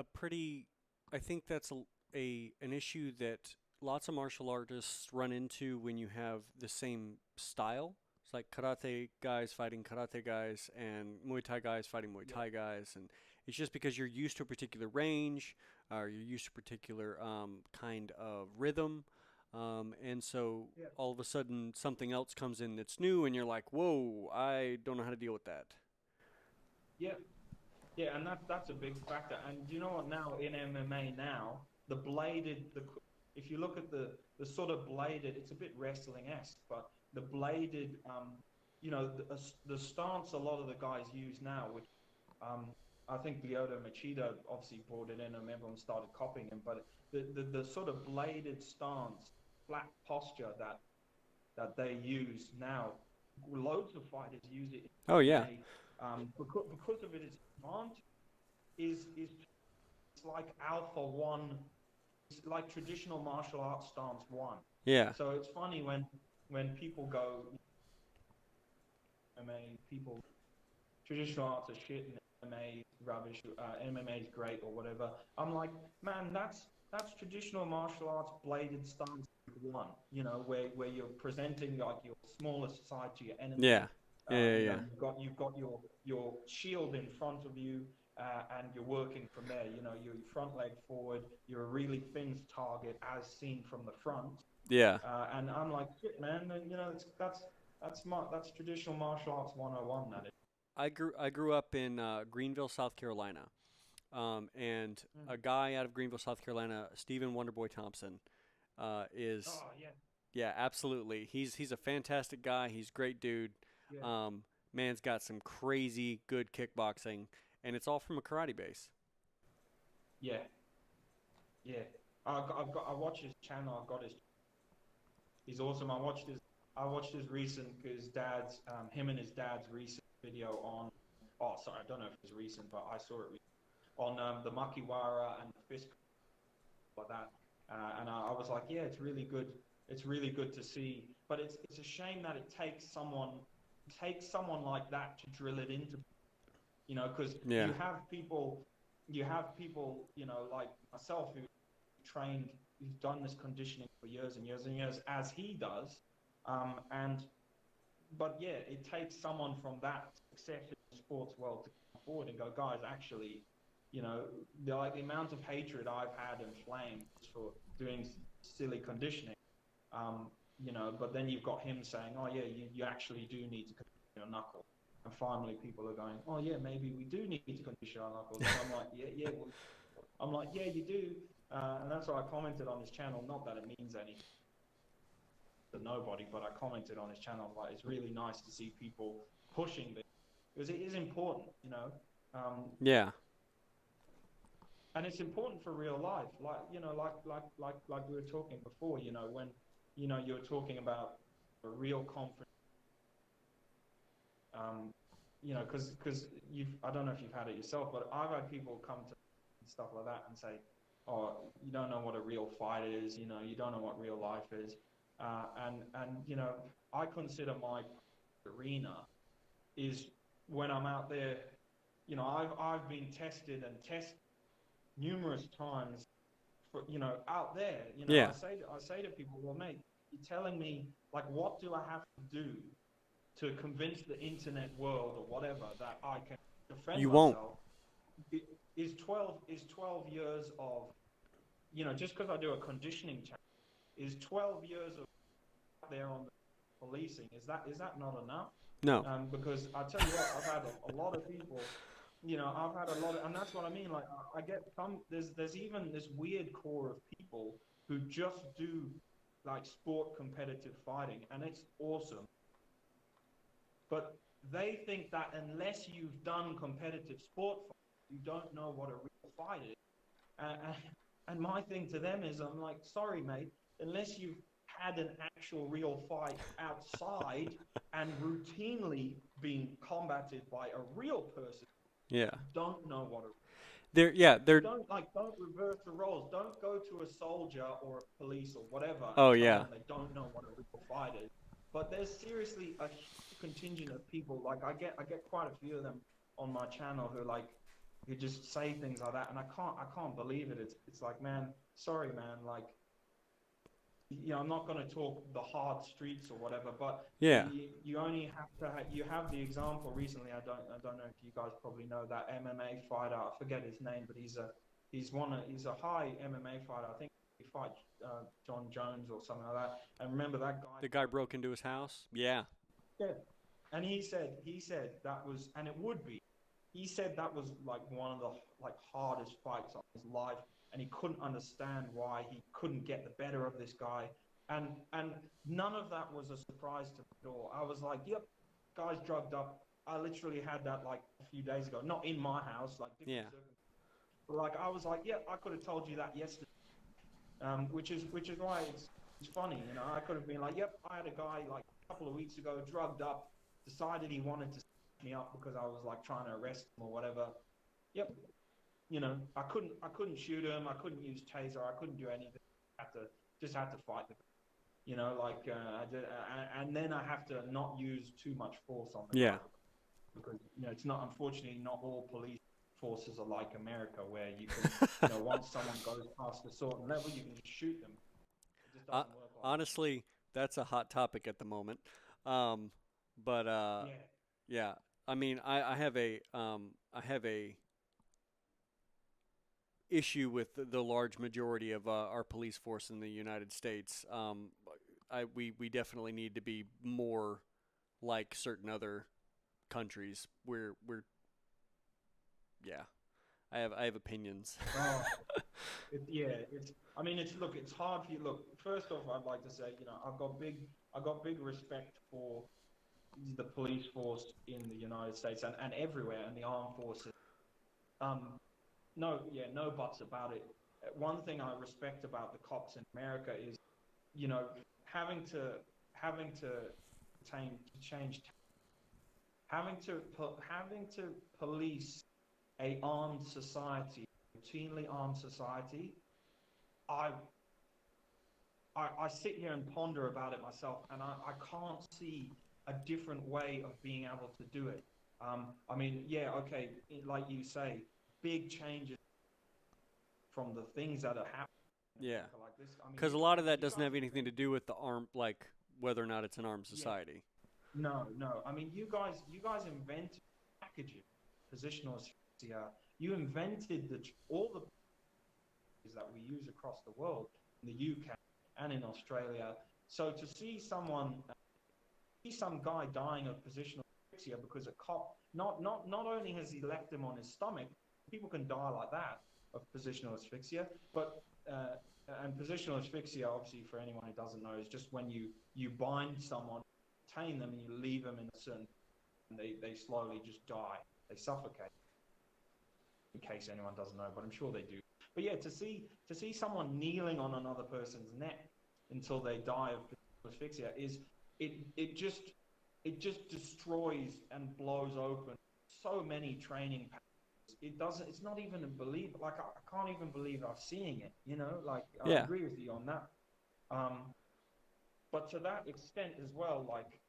issue that lots of martial artists run into when you have the same style. It's like karate guys fighting karate guys and Muay Thai guys fighting Muay Yeah. Thai guys, and it's just because you're used to a particular range, or you're used to a particular kind of rhythm, and so Yeah. all of a sudden something else comes in that's new, and you're like, "Whoa, I don't know how to deal with that." Yeah. Yeah, and that's a big factor. And you know what? Now in MMA now, the bladed the if you look at the sort of bladed, it's a bit wrestling-esque, but the bladed, the stance a lot of the guys use now, which um, I think Lyoto Machida obviously brought it in, and everyone started copying him. But the sort of bladed stance, flat posture that they use now, loads of fighters use it Oh in yeah, MMA because of its advantage is it's like Alpha One. It's like traditional martial arts stance one. yeah, So it's funny when people go, MMA, people traditional arts are shit and MMA is rubbish, MMA is great or whatever. I'm like, man, that's traditional martial arts bladed stance one. Where you're presenting like your smallest side to your enemy. yeah, yeah, yeah, yeah. You've got your shield in front of you, and you're working from there. Your front leg forward. You're a really thin target as seen from the front. Yeah. And I'm like, shit, man. And, that's traditional martial arts 101. That is. I grew up in Greenville, South Carolina, and Mm. a guy out of Greenville, South Carolina, Stephen Wonderboy Thompson, is Oh yeah, yeah, absolutely. He's a fantastic guy. He's a great dude. yeah, Um, man's got some crazy good kickboxing, and it's all from a karate base. yeah, yeah. I watch his channel. I've got his. He's awesome. I watched his recent his dad's him and his dad's recent video on. Oh, sorry, I don't know if it's recent, but I saw it on the Makiwara and the fist like that. And I was like, yeah, it's really good. It's really good to see. But it's a shame that it takes someone like that to drill it into, because Yeah. you have people, like myself who trained, who's done this conditioning for years and years and years, as he does. And but yeah, it takes someone from that success in the sports world to come forward and go, guys, actually, you know, the amount of hatred I've had and flame for doing silly conditioning, but then you've got him saying, oh yeah, you actually do need to condition your knuckle. And finally, people are going, oh yeah, maybe we do need to condition our knuckles. And I'm like, yeah, yeah. Well, I'm like, yeah, you do. And that's why I commented on his channel. Not that it means anything to nobody, but I commented on his channel. Like, it's really nice to see people pushing this because it is important, um, Yeah. and it's important for real life. Like we were talking before. When you were talking about a real confidence. Because I don't know if you've had it yourself, but I've had people come to and stuff like that and say, "Oh, you don't know what a real fight is. You don't know what real life is." And I consider my arena is when I'm out there. I've been tested and tested numerous times for out there. Yeah. I say to people, well, mate, you're telling me, like, what do I have to do to convince the internet world or whatever that I can defend You won't. myself? Is 12 years of, just because I do a conditioning channel, is 12 years of out there on the policing, is that not enough? No. Because I tell you what, I've had a lot of people, I've had a lot of, and that's what I mean. Like, I get some, there's even this weird core of people who just do like sport competitive fighting, and it's awesome. But they think that unless you've done competitive sport, you don't know what a real fight is. And, and my thing to them is, I'm like, sorry, mate, unless you've had an actual real fight outside and routinely being combated by a real person, Yeah. you don't know what a They're yeah, they're don't reverse the roles. Don't go to a soldier or a police or whatever and Oh tell yeah. them they don't know what a real fight is. But there's seriously a huge contingent of people. Like, I get quite a few of them on my channel who just say things like that, and I can't believe it. It's like, man, sorry, man. Like, I'm not going to talk the hard streets or whatever, but Yeah. you only have to you have the example recently. I don't know if you guys probably know that MMA fighter. I forget his name, but he's a high MMA fighter. I think he fights John Jones or something like that. And remember that guy The guy broke into his house. Yeah. Yeah. And he said that was, and it would be. He said that was like one of the like hardest fights of his life, and he couldn't understand why he couldn't get the better of this guy. And none of that was a surprise to me at all. I was like, yep, guy's drugged up. I literally had that like a few days ago, not in my house, like different Yeah. circumstances. But like I was like, yeah, I could have told you that yesterday. Which is why it's funny, you know. I could have been like, yep, I had a guy like a couple of weeks ago, drugged up, decided he wanted to set me up because I was like trying to arrest him or whatever. Yep, you know, I couldn't shoot him, I couldn't use taser, I couldn't do anything. Had to fight the, you know, like and then I have to not use too much force on the Yeah. guy because you know it's not, unfortunately, not all police forces are like America where you can, you know, once someone goes past a certain level, you can just shoot them. It just Uh, doesn't work like honestly, that's a hot topic at the moment. Um, but that. Yeah, yeah. I mean, I have a issue with the large majority of our police force in the United States. We definitely need to be more like certain other countries. We're yeah. I have opinions. oh, yeah, I mean, look, it's hard for you. Look, first off, I'd like to say, you know, I've got big respect for the police force in the United States and everywhere, and the armed forces. Um, no, yeah, no buts about it. One thing I respect about the cops in America is, you know, having to change, having to police a armed society, routinely armed society. I I sit here and ponder about it myself, and I can't see a different way of being able to do it. I mean, yeah, okay, like you say, big changes from the things that are happening in Yeah, America like this. I mean, because a lot of that you doesn't guys have anything invent, to do with the arm, like whether or not it's an armed yeah, society. no, no. I mean, you guys invented packaging, positional asphyxia. You invented all the that we use across the world in the UK and in Australia. So to see some guy dying of positional asphyxia because a cop not only has he left him on his stomach, people can die like that of positional asphyxia, but and positional asphyxia, obviously, for anyone who doesn't know, is just when you bind someone, tame them, and you leave them in a certain, and they slowly just die, they suffocate. In case anyone doesn't know, but I'm sure they do. But yeah, to see someone kneeling on another person's neck until they die of asphyxia is it just destroys and blows open so many training patterns. It's not even a believe, like I can't even believe I'm seeing it, you know, like I Yeah, agree with you on that. Um, but to that extent as well, like,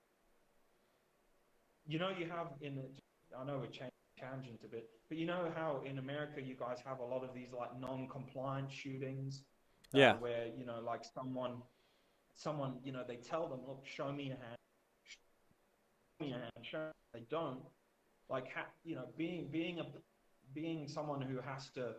you know, you have I know we're changing tangent a bit, but you know how in America you guys have a lot of these like non-compliant shootings, yeah, where, you know, like someone, you know, they tell them, look, show me your hand, show me your hand, show me. They don't. Like, you know, being someone who has to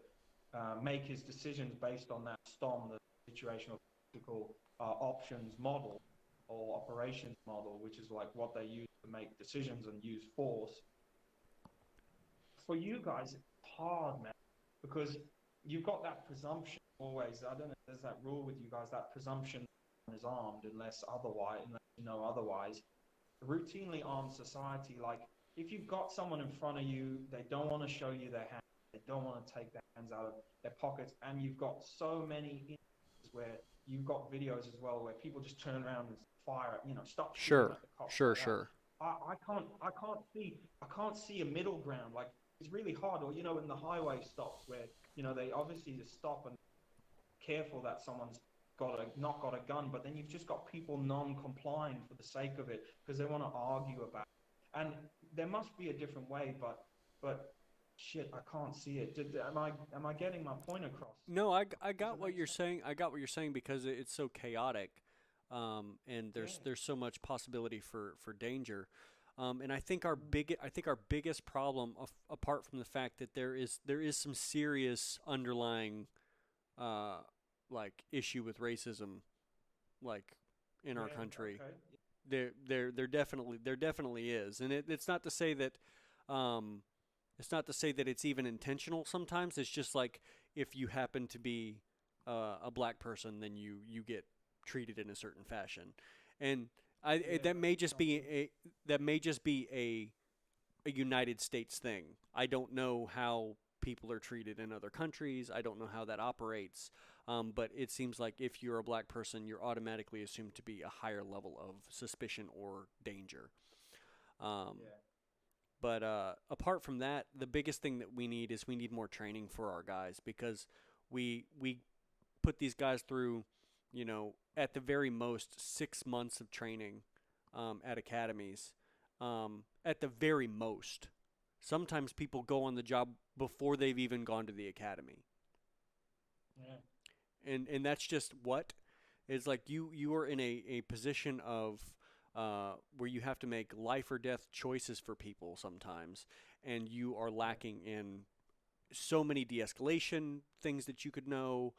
make his decisions based on that STOM, the situational tactical options model or operations model, which is like what they use to make decisions and use force. For you guys, it's hard, man, because you've got that presumption always. I don't know if there's that rule with you guys, that presumption is armed unless you know otherwise. A routinely armed society, like, if you've got someone in front of you, they don't want to show you their hands, they don't want to take their hands out of their pockets, and you've got so many instances where you've got videos as well where people just turn around and fire, you know, stop shooting sure, at the cops sure, like that. sure. I can't see a middle ground. Like, it's really hard. Or, you know, in the highway stops where, you know, they obviously just stop and careful that someone's not got a gun, but then you've just got people non-complying for the sake of it because they want to argue about it. And there must be a different way, but shit, I can't see it. Am I getting my point across? No, I Does got it what make you're sense? saying. I got what you're saying because it's so chaotic, and Yeah. there's so much possibility for danger. And Mm, I think our biggest problem, apart from the fact that there is some serious underlying uh, like issue with racism, like in our yeah. country. Okay. There definitely is, and it's not to say that um, it's not to say that it's even intentional. Sometimes it's just like if you happen to be a black person, then you get treated in a certain fashion, and Yeah. that may just Sounds be good. a United States thing. I don't know how people are treated in other countries. I don't know how that operates. But it seems like if you're a black person, you're automatically assumed to be a higher level of suspicion or danger. Um, Yeah. but apart from that, the biggest thing that we need is we need more training for our guys because we put these guys through, at the very most 6 months of training at academies. At the very most, sometimes people go on the job before they've even gone to the academy, Yeah. and that's just what is like you are in a position of where you have to make life or death choices for people sometimes, and you are Yeah. lacking in so many de-escalation things that you could know,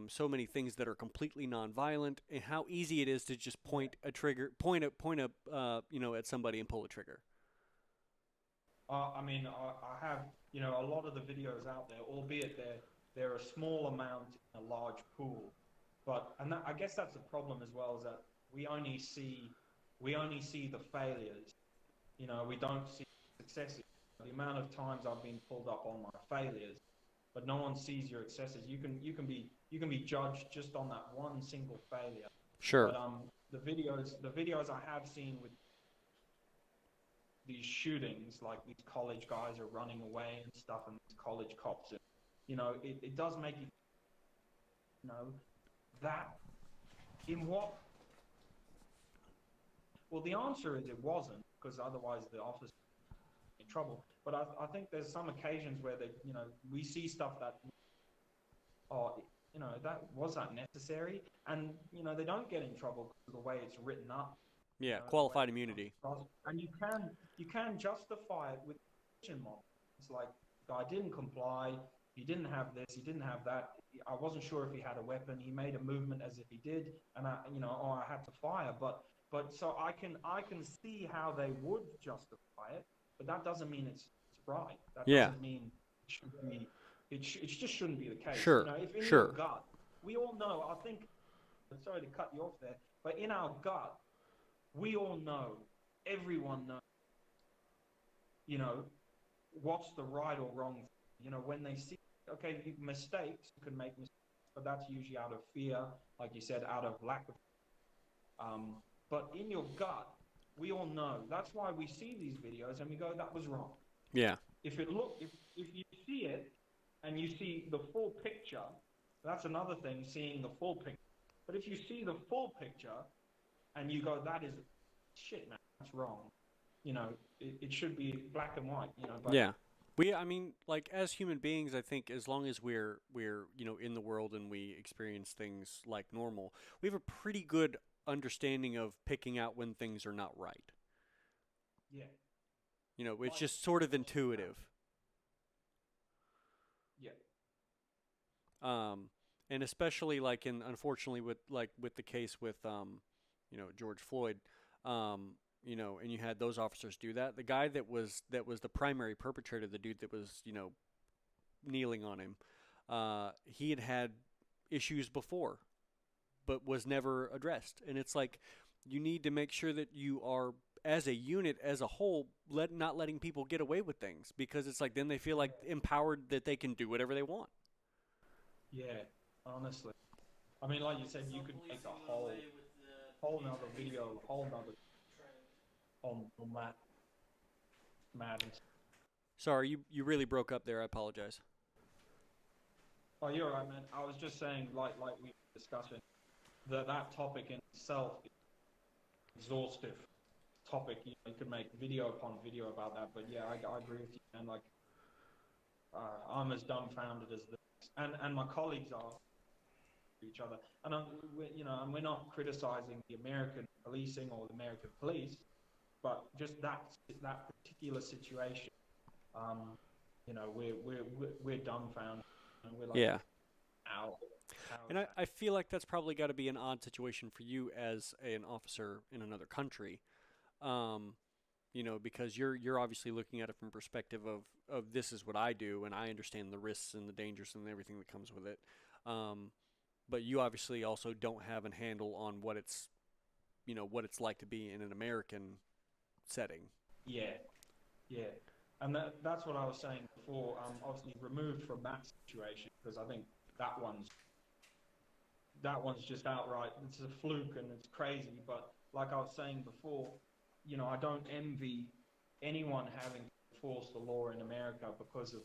so many things that are completely nonviolent, and how easy it is to just Yeah. point a at somebody and pull a trigger. I mean, I have, a lot of the videos out there, albeit they're a small amount in a large pool. I guess that's the problem as well, is that we only see we only see the failures. We don't see successes. The amount of times I've been pulled up on my failures, but no one sees your successes. You can be judged just on that one single failure. But Sure. the videos I have seen with these shootings, like these college guys are running away and stuff, and these college cops, and it does make you know that in what. Well, the answer is it wasn't, because otherwise the officer would be in trouble. But I think there's some occasions where we see stuff that, oh, that was that necessary, and they don't get in trouble because of the way it's written up, Yeah, the way qualified it comes immunity. across, and you can justify it with vision model. It's like, guy didn't comply, he didn't have this, he didn't have that. I wasn't sure if he had a weapon. He made a movement as if he did, and I had to fire. But so I can see how they would justify it, but that doesn't mean it's right. That Yeah, doesn't mean it should be. It just shouldn't be the case. sure, If in your sure. gut, we all know. I think. Sorry to cut you off there, but in our gut, we all know. Everyone knows. You know what's the right or wrong thing. When they see, okay, mistakes, you can make mistakes, but that's usually out of fear, like you said, out of lack of. Um, but in your gut, we all know. That's why we see these videos and we go, that was wrong. Yeah, If you see it and you see the full picture, that's another thing, seeing the full picture. But if you see the full picture and you go, that is shit, man, that's wrong. It should be black and white. But yeah. I mean, like as human beings, I think as long as we're in the world and we experience things like normal, we have a pretty good understanding of picking out when things are not right. yeah, It's like just sort of most you can. intuitive. Yeah, Um, and especially like unfortunately with the case with George Floyd, and you had those officers do that. The guy that was the primary perpetrator, the dude that was kneeling on him, he had issues before, but was never addressed. And it's like you need to make sure that you are as a unit as a whole not letting people get away with things because it's like then they feel like yeah, empowered that they can do whatever they want. yeah. Honestly, I mean, like you said, you could make a whole nother video, whole nother on that madness. Sorry, you really broke up there. I apologize. Oh, you're right, man. I was just saying, like we were discussing, that topic in itself is exhaustive topic. You could make video upon video about that. But yeah, I agree with you, man. Like, I'm as dumbfounded as this, and my colleagues are each other. And and we're not criticizing the American policing or the American police, but just that particular situation. Um, we're dumbfounded, and we're like, Yeah. how And how's I that? feel like that's probably got to be an odd situation for you as an officer in another country. Um, because you're obviously looking at it from perspective of this is what I do and I understand the risks and the dangers and everything that comes with it. Um, but you obviously also don't have a handle on what it's like to be in an American setting. Yeah, yeah, and that's what I was saying before. Obviously removed from that situation because I think that one's that one's just outright, it's a fluke and it's crazy. But like I was saying before, I don't envy anyone having to enforce the law in America because of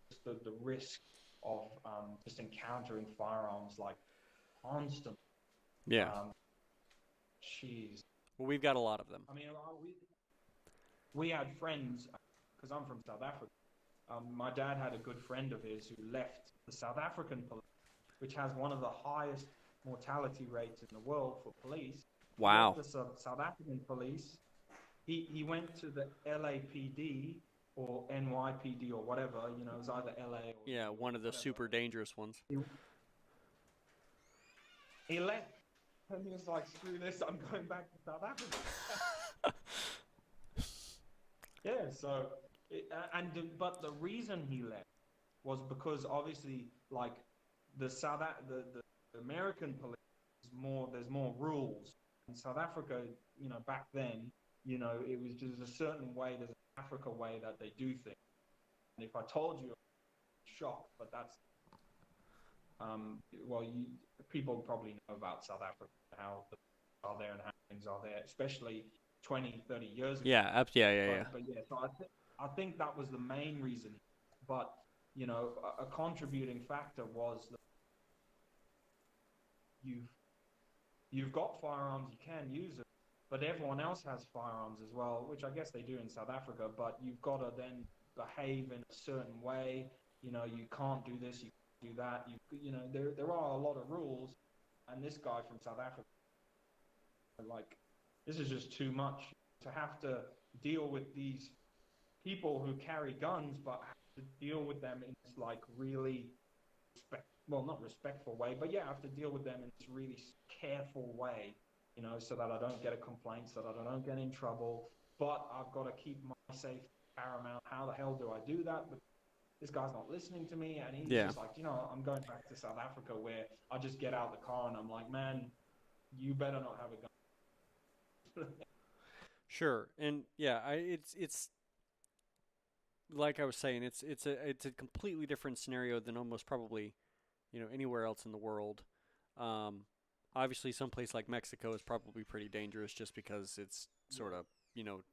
just the risk of just encountering firearms like constant. Yeah. Um, Jeez. Well, we've got a lot of them. I mean, we had friends because I'm from South Africa. My dad had a good friend of his who left the South African police, which has one of the highest mortality rates in the world for police. He left Wow. the South African police. He went to the LAPD or NYPD or whatever. It was either LA or Yeah, New York, one of the whatever. super dangerous ones. He left, and he was like, "Screw this! I'm going back to South Africa." Yeah. So, but the reason he left was because obviously, like the American police is more. There's more rules. In South Africa, back then, it was just a certain way. There's an Africa way that they do things. And if I told you, I'm shocked. But that's well, people probably know about South Africa, how the are there and how things are there, especially 20, 30 years ago. Yeah, yeah, yeah, yeah. But yeah, so I think that was the main reason. But a contributing factor was that you've you've got firearms, you can use them, but everyone else has firearms as well, which I guess they do in South Africa. But you've got to then behave in a certain way. You can't do this, you can't do that. There are a lot of rules, and this guy from South Africa, like, this is just too much to have to deal with these people who carry guns, but have to deal with them in this like really well, not respectful way, but yeah, I have to deal with them in this really careful way, so that I don't get a complaint, so that I don't get in trouble. But I've got to keep my safety paramount. How the hell do I do that? But this guy's not listening to me, and he's Yeah. just like, I'm going back to South Africa where I just get out the car and I'm like, man, you better not have a gun. Sure. And yeah, it's like I was saying, it's a completely different scenario than almost probably, anywhere else in the world. Um, Obviously, someplace like Mexico is probably pretty dangerous just because it's Yeah. sort of,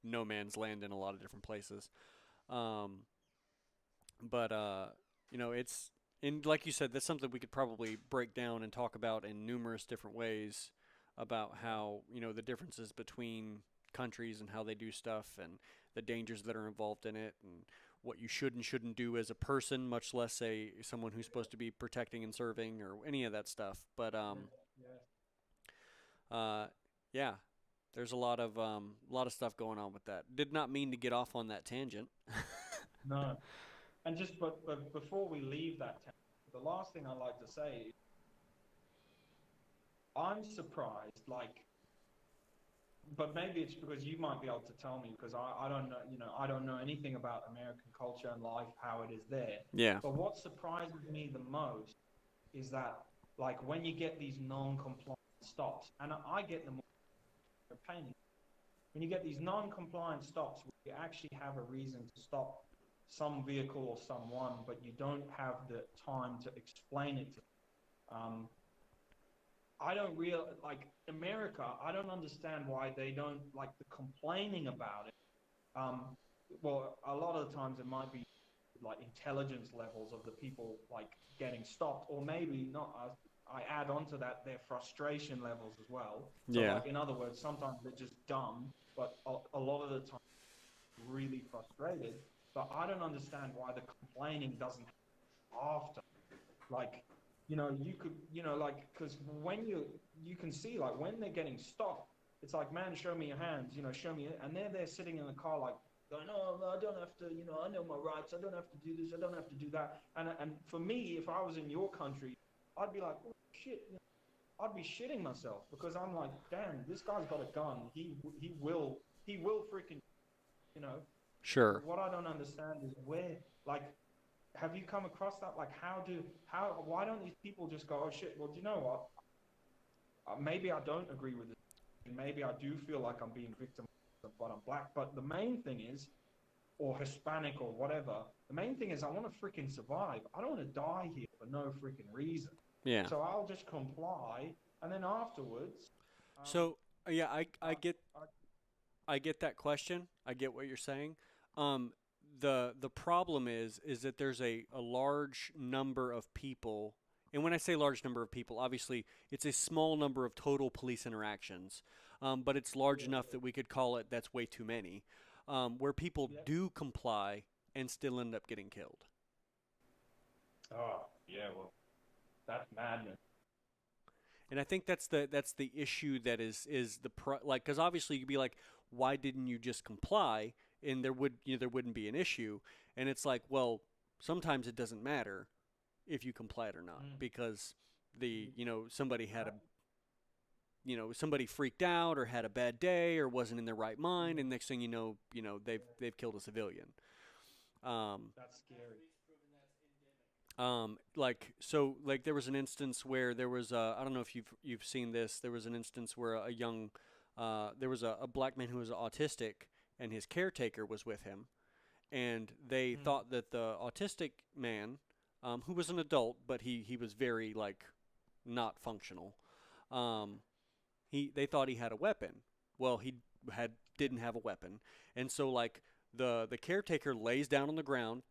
no man's land in a lot of different places. Um, but it's and like you said, that's something we could probably break down and talk about in numerous different ways about how the differences between countries and how they do stuff and the dangers that are involved in it and what you should and shouldn't do as a person, much less someone who's supposed to be protecting and serving or any of that stuff. But Yeah. Yeah. uh, yeah, there's a lot of stuff going on with that. Did not mean to get off on that tangent. No. And just but before we leave that town, the last thing I like to say is I'm surprised, like, but maybe it's because you might be able to tell me because I don't know, I don't know anything about American culture and life, how it is there. Yeah. But what surprises me the most is that, like, when you get these non-compliant stops, and I get them all pain. When you get these non-compliant stops, where you actually have a reason to stop some vehicle or someone, but you don't have the time to explain it to them. I don't real like America. I don't understand why they don't like the complaining about it. Well, a lot of the times it might be like intelligence levels of the people like getting stopped, or maybe not. I add on to that their frustration levels as well. So, Yeah. like, in other words, sometimes they're just dumb, but a lot of the time really frustrated. but I don't understand why the complaining doesn't happen after. Like, you could, like, because when you can see, like, when they're getting stopped, it's like, man, show me your hands, show me it. And they're there sitting in the car, like, going, oh, I don't have to, I know my rights. I don't have to do this. I don't have to do that. And for me, if I was in your country, I'd be like, oh, shit. I'd be shitting myself because I'm like, damn, this guy's got a gun. He will freaking, you know. Sure. What I don't understand is where, like, have you come across that? Like, why don't these people just go, oh shit, well, do you know what? Maybe I don't agree with it. Maybe I do feel like I'm being victimized, but I'm black. But the main thing is, or Hispanic or whatever, the main thing is I want to freaking survive. I don't want to die here for no freaking reason. Yeah. So I'll just comply, and then afterwards, So yeah, I I, get I, I get that question. I get what you're saying. Um, the problem is that there's a large number of people, and when I say large number of people, obviously it's a small number of total police interactions, but it's large yeah, enough that we could call it that's way too many, where people yeah. do comply and still end up getting killed. Oh, yeah. Well, that's madness. And I think that's the issue that is like, because obviously you'd be like, why didn't you just comply, and there wouldn't be an issue. And it's like, well, sometimes it doesn't matter if you complied or not, Mm. because the somebody had a That, somebody freaked out or had a bad day or wasn't in their right mind, yeah, and next thing they've killed a civilian. um, that's scary. like, so, like, there was an instance where there was I don't know if you've seen this. There was an instance where a young there was a black man who was autistic, and his caretaker was with him, and they Mm. thought that the autistic man, who was an adult, but he was very, like, not functional. um, they thought he had a weapon. Well, he didn't have a weapon, and so, like, the caretaker lays down on the ground,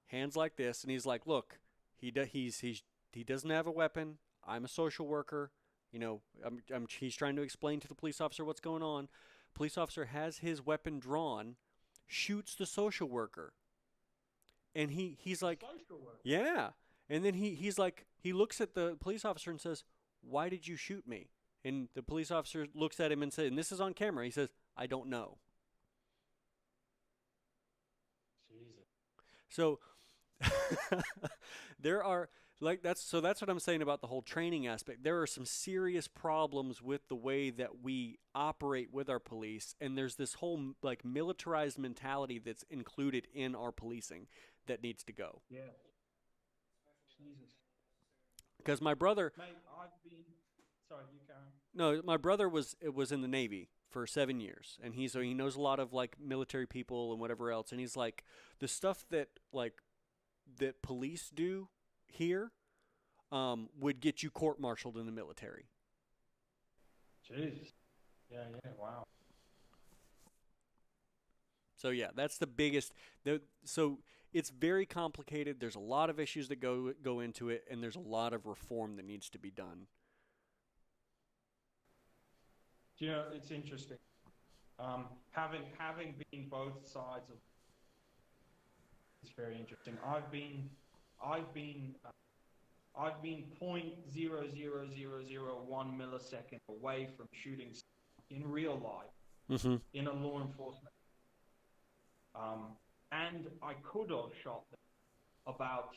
hands like this, and he's like, "Look, he doesn't have a weapon. I'm a social worker. He's trying to explain to the police officer what's going on. Police officer has his weapon drawn, shoots the social worker, and he's The like, social worker. "Yeah." And then he's like, he looks at the police officer and says, "Why did you shoot me?" And the police officer looks at him and says, and this is on camera, he says, "I don't know." Jesus. So there are, like, that's what I'm saying about the whole training aspect. There are some serious problems with the way that we operate with our police, and there's this whole, like, militarized mentality that's included in our policing that needs to go. Yeah. Jesus. Because my brother, Mate, I've been. Sorry, you can. no, my brother was in the Navy for 7 years, and so he knows a lot of, like, military people and whatever else, and he's like, the stuff that, like, that police do here, would get you court-martialed in the military. Jesus. Yeah, yeah, wow. So yeah, that's the biggest. So it's very complicated. There's a lot of issues that go into it, and there's a lot of reform that needs to be done. Do you know, it's interesting. Having been both sides of it's very interesting. I've been I've been 0.00001 millisecond away from shooting in real life Mm-hmm. in a law enforcement. And I could have shot them about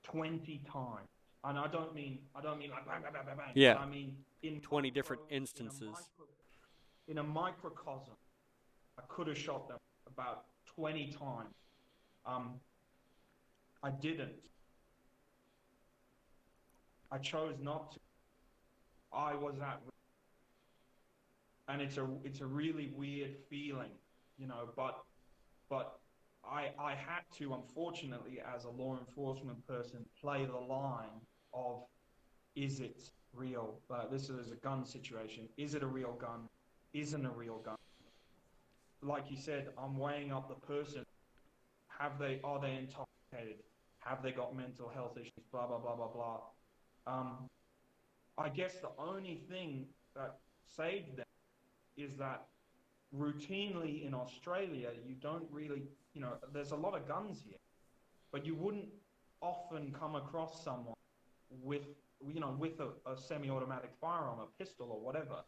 20 times. And I don't mean like bang, bang, bang, bang, bang. But Yeah, I mean in 20 different instances. in a microcosm, I could have shot them about 20 times. Um, I didn't. I chose not to. I was at risk. And it's a really weird feeling, but I had to, unfortunately, as a law enforcement person, play the line of, is it real? This is a gun situation. Is it a real gun? Isn't a real gun? Like you said, I'm weighing up the person. Are they intoxicated? Have they got mental health issues? Blah blah blah blah blah. I guess the only thing that saved them is that routinely in Australia, you don't really, there's a lot of guns here, but you wouldn't often come across someone with, with a semi-automatic firearm, a pistol or whatever.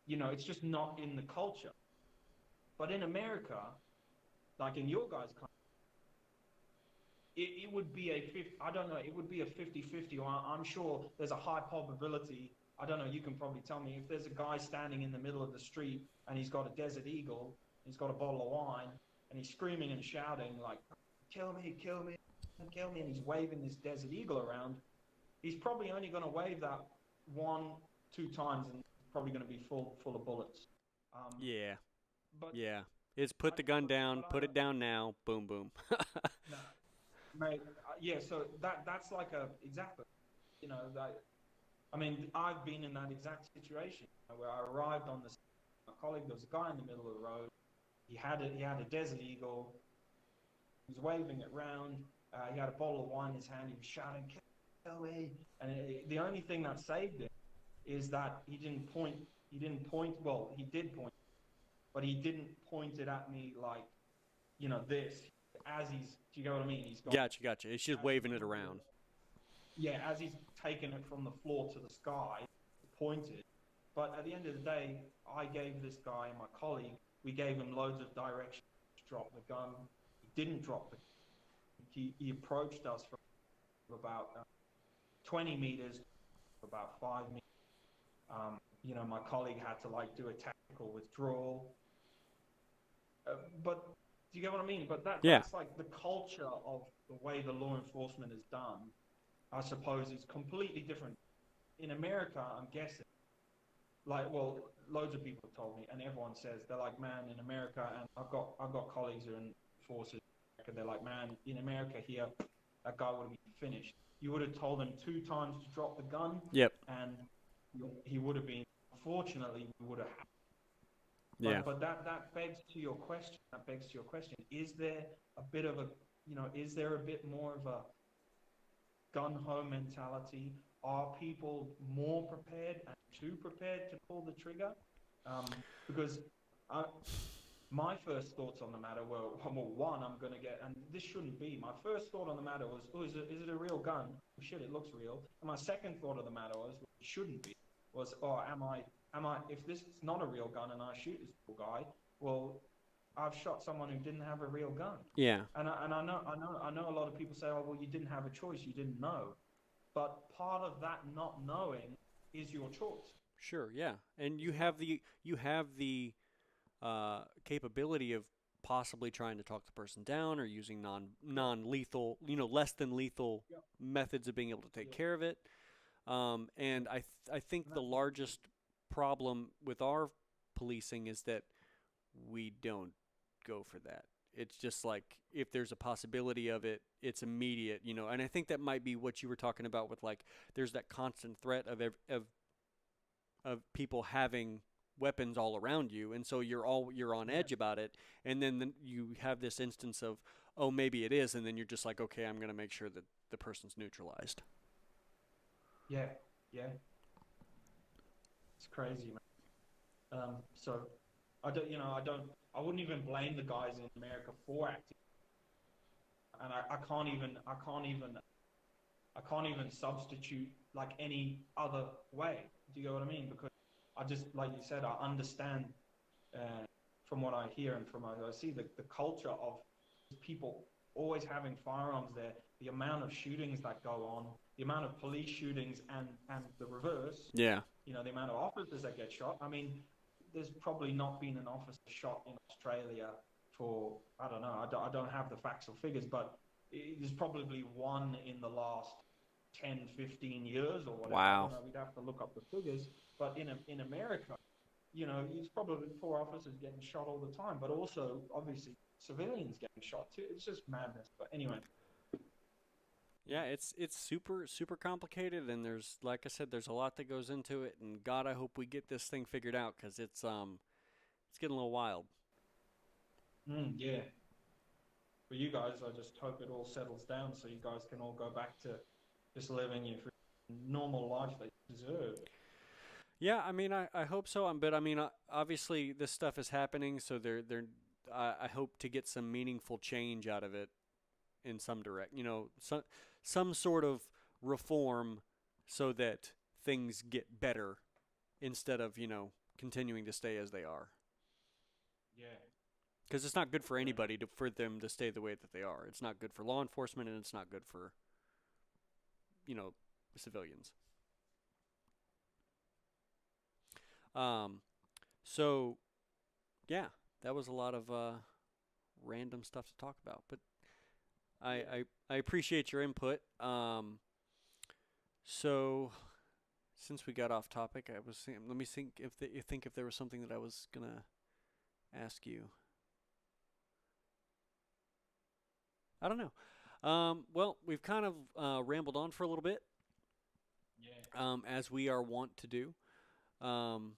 It's just not in the culture. But in America, like in your guys' country, it would be I don't know, it would be a 50-50, or I'm sure there's a high probability. I don't know, you can probably tell me if there's a guy standing in the middle of the street and he's got a Desert Eagle, he's got a bottle of wine, and he's screaming and shouting like, kill me, kill me, kill me, and he's waving this Desert Eagle around. He's probably only going to wave that 1-2 times and probably going to be full of bullets. Yeah. But Yeah. It's put the gun down, put it down now, boom, boom. no, mate, yeah, so that's like exactly, I mean, I've been in that exact situation where I arrived on my colleague, there was a guy in the middle of the road. He had a Desert Eagle. He was waving it round. He had a bottle of wine in his hand. He was shouting, kill me. And the only thing that saved him is that he didn't point. Well, he did point, but he didn't point it at me like, this. Do you get what I mean? Gotcha. It's just waving it around. Yeah, as he's taken it from the floor to the sky, pointed. But at the end of the day, I gave this guy, my colleague, we gave him loads of directions to drop the gun. He didn't drop the gun. He approached us from about 20 meters to about 5 meters. My colleague had to do a tactical withdrawal. But do you get what I mean? But that's like the culture of the way the law enforcement is done. I suppose is completely different. In America, I'm guessing, loads of people have told me, and everyone says, they're like, man, in America, and I've got colleagues who are in forces, and they're like, man, in America here, that guy would have been finished. You would have told him 2 times to drop the gun, yep, and he would have been. Unfortunately, we would have. But that begs to your question. Is there a bit of is there a bit more of a gun-ho mentality? Are people more prepared and too prepared to pull the trigger? Because my first thoughts on the matter were, one, I'm going to get, and this shouldn't be, my first thought on the matter was, is it a real gun? Shit, it looks real. And my second thought of the matter was, it shouldn't be, was, am I, if this is not a real gun and I shoot this poor guy, well, I've shot someone who didn't have a real gun. Yeah. And I know a lot of people say, oh, well, you didn't have a choice, you didn't know. But part of that not knowing is your choice. Sure, yeah. And you have the capability of possibly trying to talk the person down or using non-lethal, less than lethal methods of being able to take care of it. And I think the largest problem with our policing is that we don't go for that. It's just like, if there's a possibility of it, it's immediate, and I think that might be what you were talking about with, like, there's that constant threat of people having weapons all around you, and so you're on edge about it, and then you have this instance of, oh, maybe it is, and then you're just like, okay, I'm going to make sure that the person's neutralized. Yeah. It's crazy, man. So I wouldn't even blame the guys in America for acting, and I can't even substitute like any other way. Do you get what I mean? Because I just, like you said, I understand from what I hear and from what I see, the culture of people always having firearms there, the amount of shootings that go on, the amount of police shootings and the reverse. Yeah. The amount of officers that get shot. I mean, there's probably not been an officer shot in Australia for, I don't know, I don't have the facts or figures, but there's probably one in the last 10, 15 years or whatever. Wow. We'd have to look up the figures. But in America, it's probably 4 officers getting shot all the time, but also, obviously, civilians getting shot too. It's just madness. But anyway. Yeah, it's super, super complicated, and there's, like I said, there's a lot that goes into it, and God, I hope we get this thing figured out, because it's getting a little wild. Yeah. For you guys, I just hope it all settles down so you guys can all go back to just living your normal life that you deserve. Yeah, I mean, I hope so. But I mean, obviously this stuff is happening, so I hope to get some meaningful change out of it in some direct, some sort of reform so that things get better instead of, continuing to stay as they are. Yeah, Because it's not good for yeah, anybody for them to stay the way that they are. It's not good for law enforcement, and it's not good for, you know, civilians. Um, so yeah, that was a lot of random stuff to talk about, but I yeah. I, I appreciate your input. So since we got off topic, I was saying, let me think if there was something that I was gonna ask you. I don't know. Well, we've kind of rambled on for a little bit, Yeah. as we are wont to do. Um,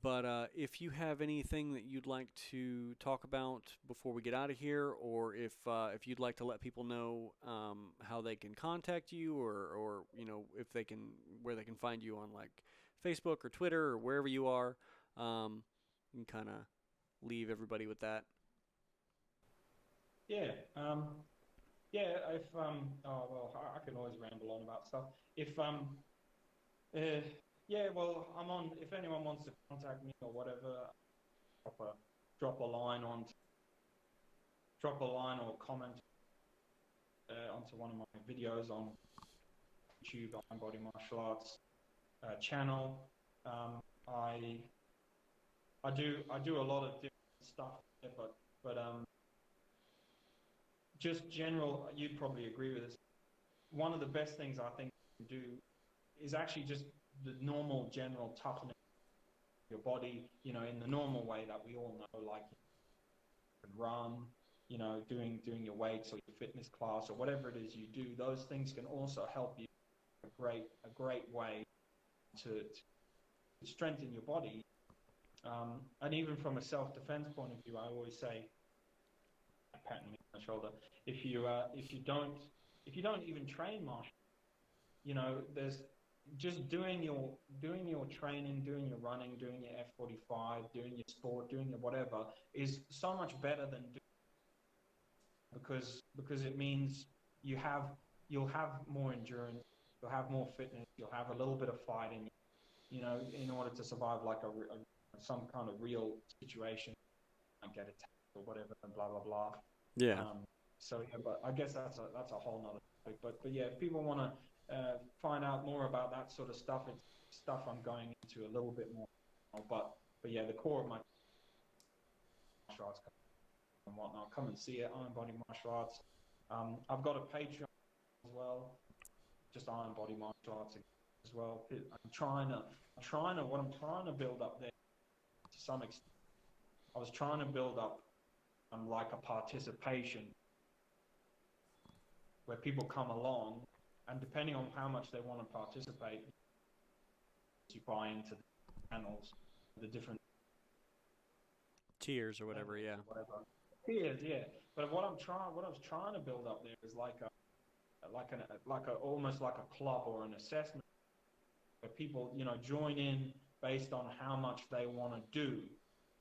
but if you have anything that you'd like to talk about before we get out of here, or if you'd like to let people know how they can contact you, or if they can where they can find you on like Facebook or Twitter or wherever you are, you can kind of leave everybody with that. Yeah. Yeah. If oh well, I can always ramble on about stuff. If uh, yeah, well, I'm on. If anyone wants to contact me or whatever, drop a drop a line on, drop a line or comment onto one of my videos on YouTube, on Body Martial Arts channel. I I do a lot of different stuff, but just general. You'd probably agree with this. One of the best things I think you can do is actually just the normal general toughness of your body. In the normal way that we all know, like you can run. Doing your weights or your fitness class or whatever it is you do. Those things can also help you a great way to strengthen your body. And even from a self-defense point of view, I always say, patting me on the shoulder, if you don't even train martial, there's just doing your training, doing your running, doing your F45, doing your sport, doing your whatever is so much better than because it means you have you'll have more endurance, you'll have more fitness, you'll have a little bit of fighting, in order to survive like some kind of real situation, and get attacked or whatever, and blah blah blah. Yeah. Um, so yeah, but I guess that's a whole nother topic. But yeah, if people want to find out more about that sort of stuff, it's stuff I'm going into a little bit more. But yeah, the core of my martial arts and whatnot. Come and see it, Iron Body Martial Arts. I've got a Patreon as well, just Iron Body Martial Arts as well. What I'm trying to build up there to some extent. I was trying to build up like a participation where people come along, and depending on how much they want to participate, you buy into the channels, the different Tiers or whatever. levels Yeah. or whatever. Tiers, yeah. But what I was trying to build up there is like a almost like a club or an assessment where people join in based on how much they want to do.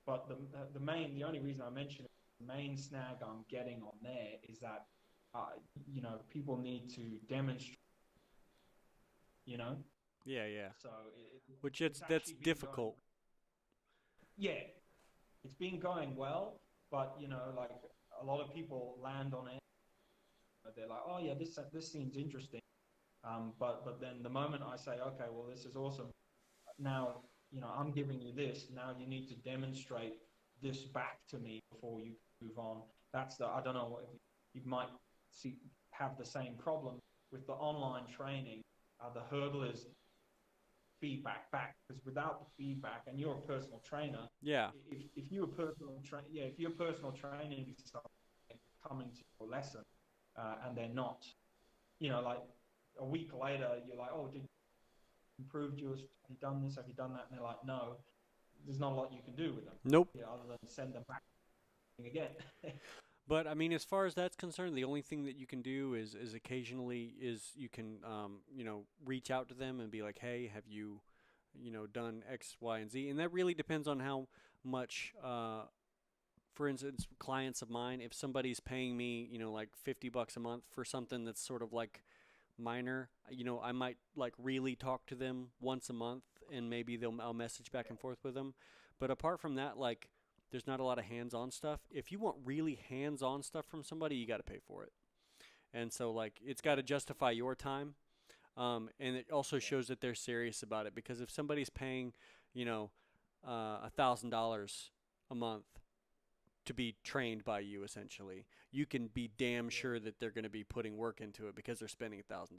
But the only reason I mention it, the main snag I'm getting on there is that people need to demonstrate, you know. Yeah. Yeah. So Which it's that's actually been going, difficult. yeah, it's been going well, but like a lot of people land on it. They're like, oh yeah, this seems interesting. But then the moment I say, okay, well, this is awesome. Now, I'm giving you this. Now you need to demonstrate this back to me before you move on. I don't know if you might have the same problem with the online training. The hurdle is feedback back, because without the feedback, and you're a personal trainer, Yeah. if you're if you're personal training someone coming to your lesson, and they're not, like a week later, you're like, oh, did you improve yours? Have you done this? Have you done that? And they're like, no. There's not a lot you can do with them, Nope. other than send them back again. But I mean, as far as that's concerned, the only thing that you can do is occasionally is you can reach out to them and be like, hey, have you done X, Y, and Z, and that really depends on how much. For instance, clients of mine, if somebody's paying me, like $50 a month for something that's sort of like minor, I might like really talk to them once a month, and maybe I'll message back and forth with them. But apart from that, like, there's not a lot of hands-on stuff. If you want really hands-on stuff from somebody, you got to pay for it. And so, like, it's got to justify your time. And it also shows that they're serious about it, because if somebody's paying, $1,000 a month to be trained by you, essentially, you can be damn sure that they're going to be putting work into it because they're spending $1,000.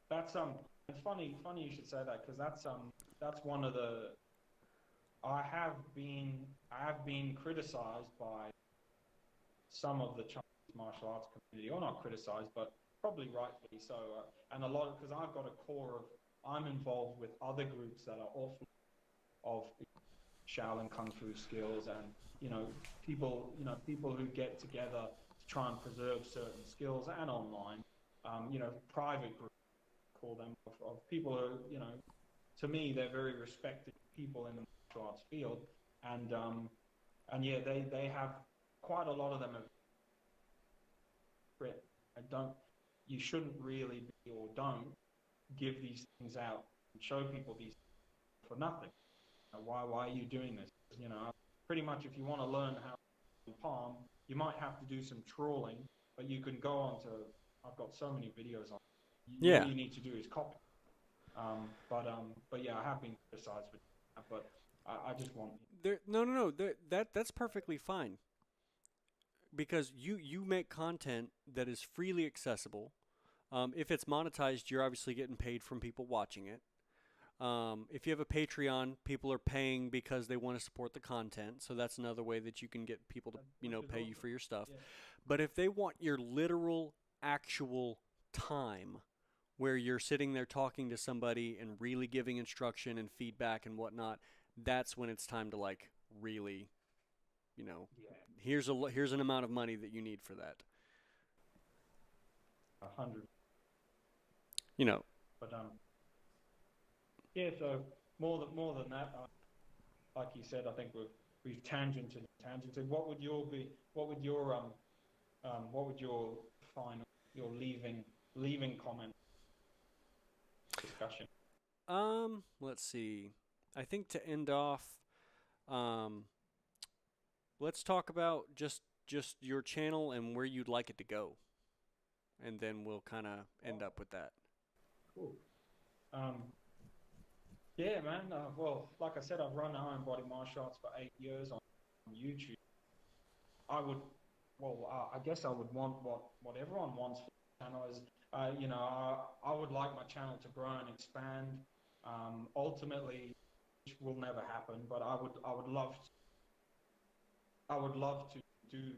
That's it's funny you should say that, because that's one of the I have been criticized by some of the Chinese martial arts community, or not criticized, but probably rightfully so. And a lot of, because I've got a core of, I'm involved with other groups that are awful of Shaolin Kung Fu skills, and people who get together to try and preserve certain skills, and online, private groups, call them, of people who, to me, they're very respected people in the martial arts field, and yeah, they have quite a lot of them have grit. I don't, you shouldn't really be, or don't give these things out and show people these for nothing. Why are you doing this? Pretty much, if you want to learn how to palm, you might have to do some trawling, but you can go on to, I've got so many videos on. Yeah. All you need to do is copy. But yeah, I have been criticized with that, but I just want. No. That's perfectly fine, because you make content that is freely accessible. If it's monetized, you're obviously getting paid from people watching it. If you have a Patreon, people are paying because they want to support the content. So that's another way that you can get people to, pay you for your stuff. Yeah. But if they want your literal, actual time, where you're sitting there talking to somebody and really giving instruction and feedback and whatnot, that's when it's time to, like, really, here's an amount of money that you need for that. 100. But yeah. So more than that, like you said, I think we've tangented. What would your final, your leaving comment discussion? Let's see. I think to end off, let's talk about just your channel and where you'd like it to go, and then we'll kind of end up with that. Cool. Yeah, man. Well, like I said, I've run Iron Body Martial Arts for 8 years on YouTube. I guess I would want what everyone wants for the channel is, I would like my channel to grow and expand. Ultimately, which will never happen, but I would love to do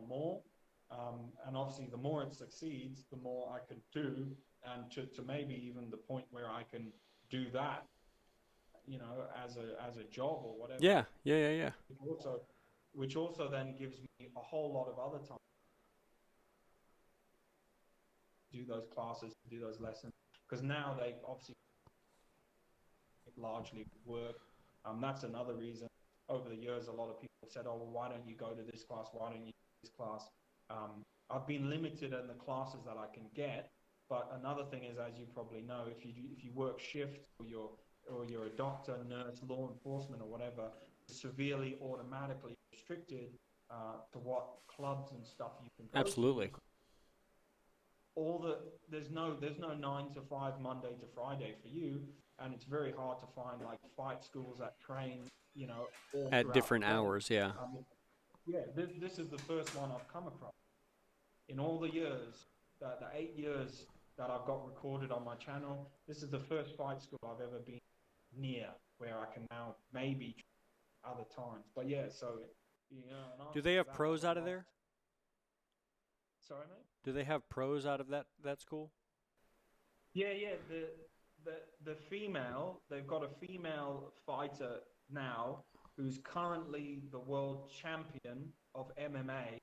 more. And obviously, the more it succeeds, the more I could do, and to maybe even the point where I can do that, as a job or whatever. Yeah. Which also then gives me a whole lot of other time to do those classes, to do those lessons, because now they obviously largely work. That's another reason. Over the years, a lot of people have said, "Oh, well, why don't you go to this class? Why don't you do this class?" I've been limited in the classes that I can get. But another thing is, as you probably know, if you work shifts, or you're a doctor, nurse, law enforcement, or whatever, severely automatically restricted to what clubs and stuff you can go Absolutely. to. There's no 9 to 5 Monday to Friday for you, and it's very hard to find like fight schools that train, all At throughout different the day. hours, yeah. This is the first one I've come across in all the years, the 8 years that I've got recorded on my channel. This is the first fight school I've ever been near where I can now maybe other times. But yeah, so Do they have pros out of there? Sorry, mate? Do they have pros out of that school? Yeah. The female, they've got a female fighter now who's currently the world champion of MMA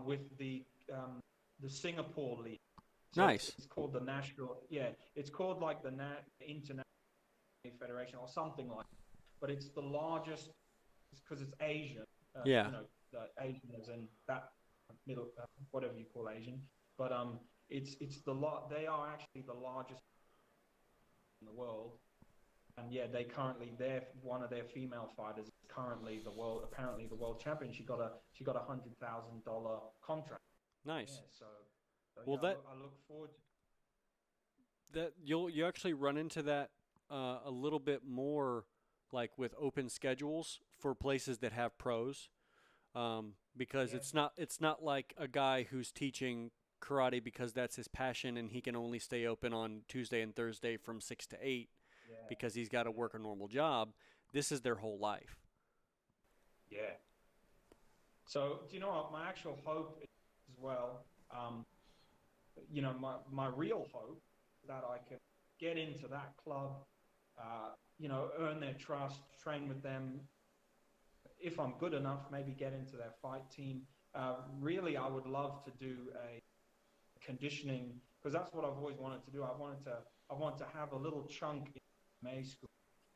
with the Singapore League. So Nice. it's called the National, yeah, it's called like the International Federation or something like that. But it's the largest, because it's Asian, Yeah. you know, the Asian is in that middle, whatever you call Asian. But it's the lot. They are actually the largest in the world, and yeah, they're one of their female fighters is currently apparently the world champion. She got $100,000 contract. Yeah, Nice. so Well, yeah, I look forward to. that you actually run into that a little bit more, like with open schedules for places that have pros, because Yeah, it's not like a guy who's teaching karate because that's his passion and he can only stay open on Tuesday and Thursday from 6 to 8 yeah, because he's got to yeah, work a normal job. This is their whole life. yeah. So do you know what my actual hope is as well? Um, my real hope that I can get into that club, earn their trust, train with them. If I'm good enough, maybe get into their fight team. Really, I would love to do a conditioning because that's what I've always wanted to do. I want to have a little chunk in MMA school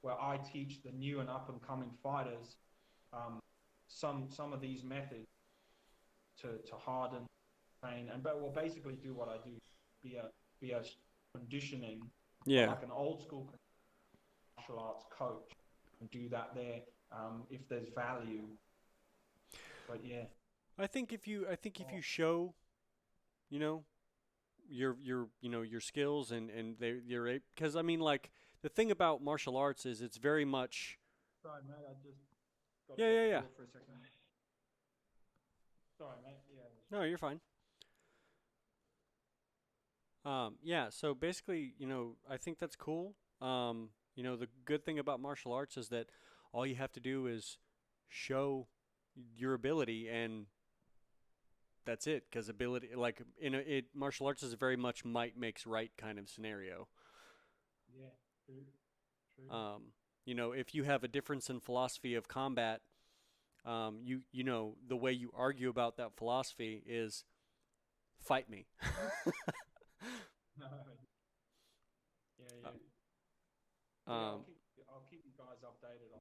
where I teach the new and up and coming fighters some of these methods to harden, train, and basically do what I do, be a conditioning, but Yeah. like an old school martial arts coach, and do that there if there's value. But yeah, I think if oh, you show, you know, your skills and you're because I mean like the thing about martial arts is it's very much. sorry mate, I just got to Yeah, get yeah, the yeah. door for a second. Sorry mate, yeah. No, you're fine. Yeah, so basically, I think that's cool. The good thing about martial arts is that all you have to do is show your ability, and that's it. Because ability, like martial arts is very much might makes right kind of scenario. Yeah, true, true. If you have a difference in philosophy of combat, the way you argue about that philosophy is fight me. Yeah, Uh, yeah. But yeah, um, I'll keep you guys updated on.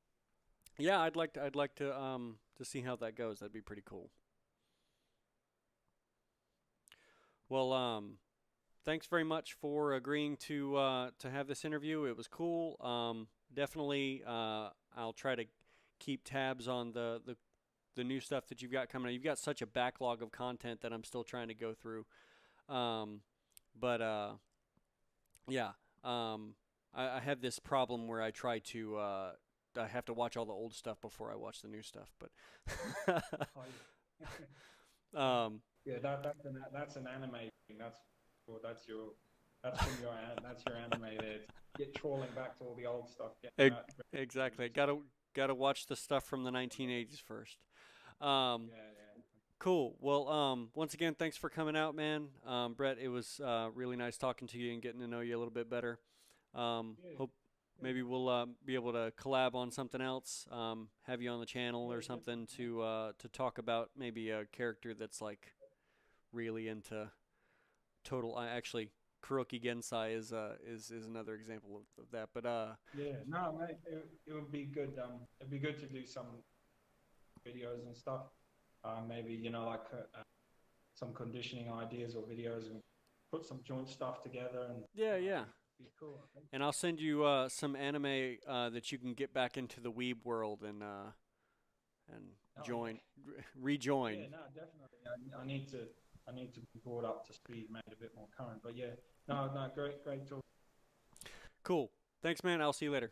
yeah, I'd like to see how that goes. That'd be pretty cool. Well, thanks very much for agreeing to have this interview. It was cool. Definitely, I'll try to keep tabs on the new stuff that you've got coming out. You've got such a backlog of content that I'm still trying to go through. Um, but yeah, I have this problem where I try to I have to watch all the old stuff before I watch the new stuff. But Oh, yeah. um, Yeah, that's an anime thing. That's your anime there. Get trawling back to all the old stuff. Getting that. exactly. Gotta watch the stuff from the 1980s first. Um, Yeah, yeah. cool. Well, once again, thanks for coming out, man. Brett, it was really nice talking to you and getting to know you a little bit better. Yeah, Hope yeah, maybe we'll be able to collab on something else. Have you on the channel yeah, or something definitely. to talk about maybe a character that's like really into total. Actually, Kuroki Gensai is another example of that. But Yeah, no, mate, it would be good. It'd be good to do some videos and stuff. Maybe like some conditioning ideas or videos and put some joint stuff together and yeah, yeah. be cool. I think. And I'll send you some anime that you can get back into the weeb world and Oh yeah, join, yeah, rejoin. no, definitely. I need to be brought up to speed, made a bit more current. But yeah, no, great talk. Cool. Thanks, man. I'll see you later.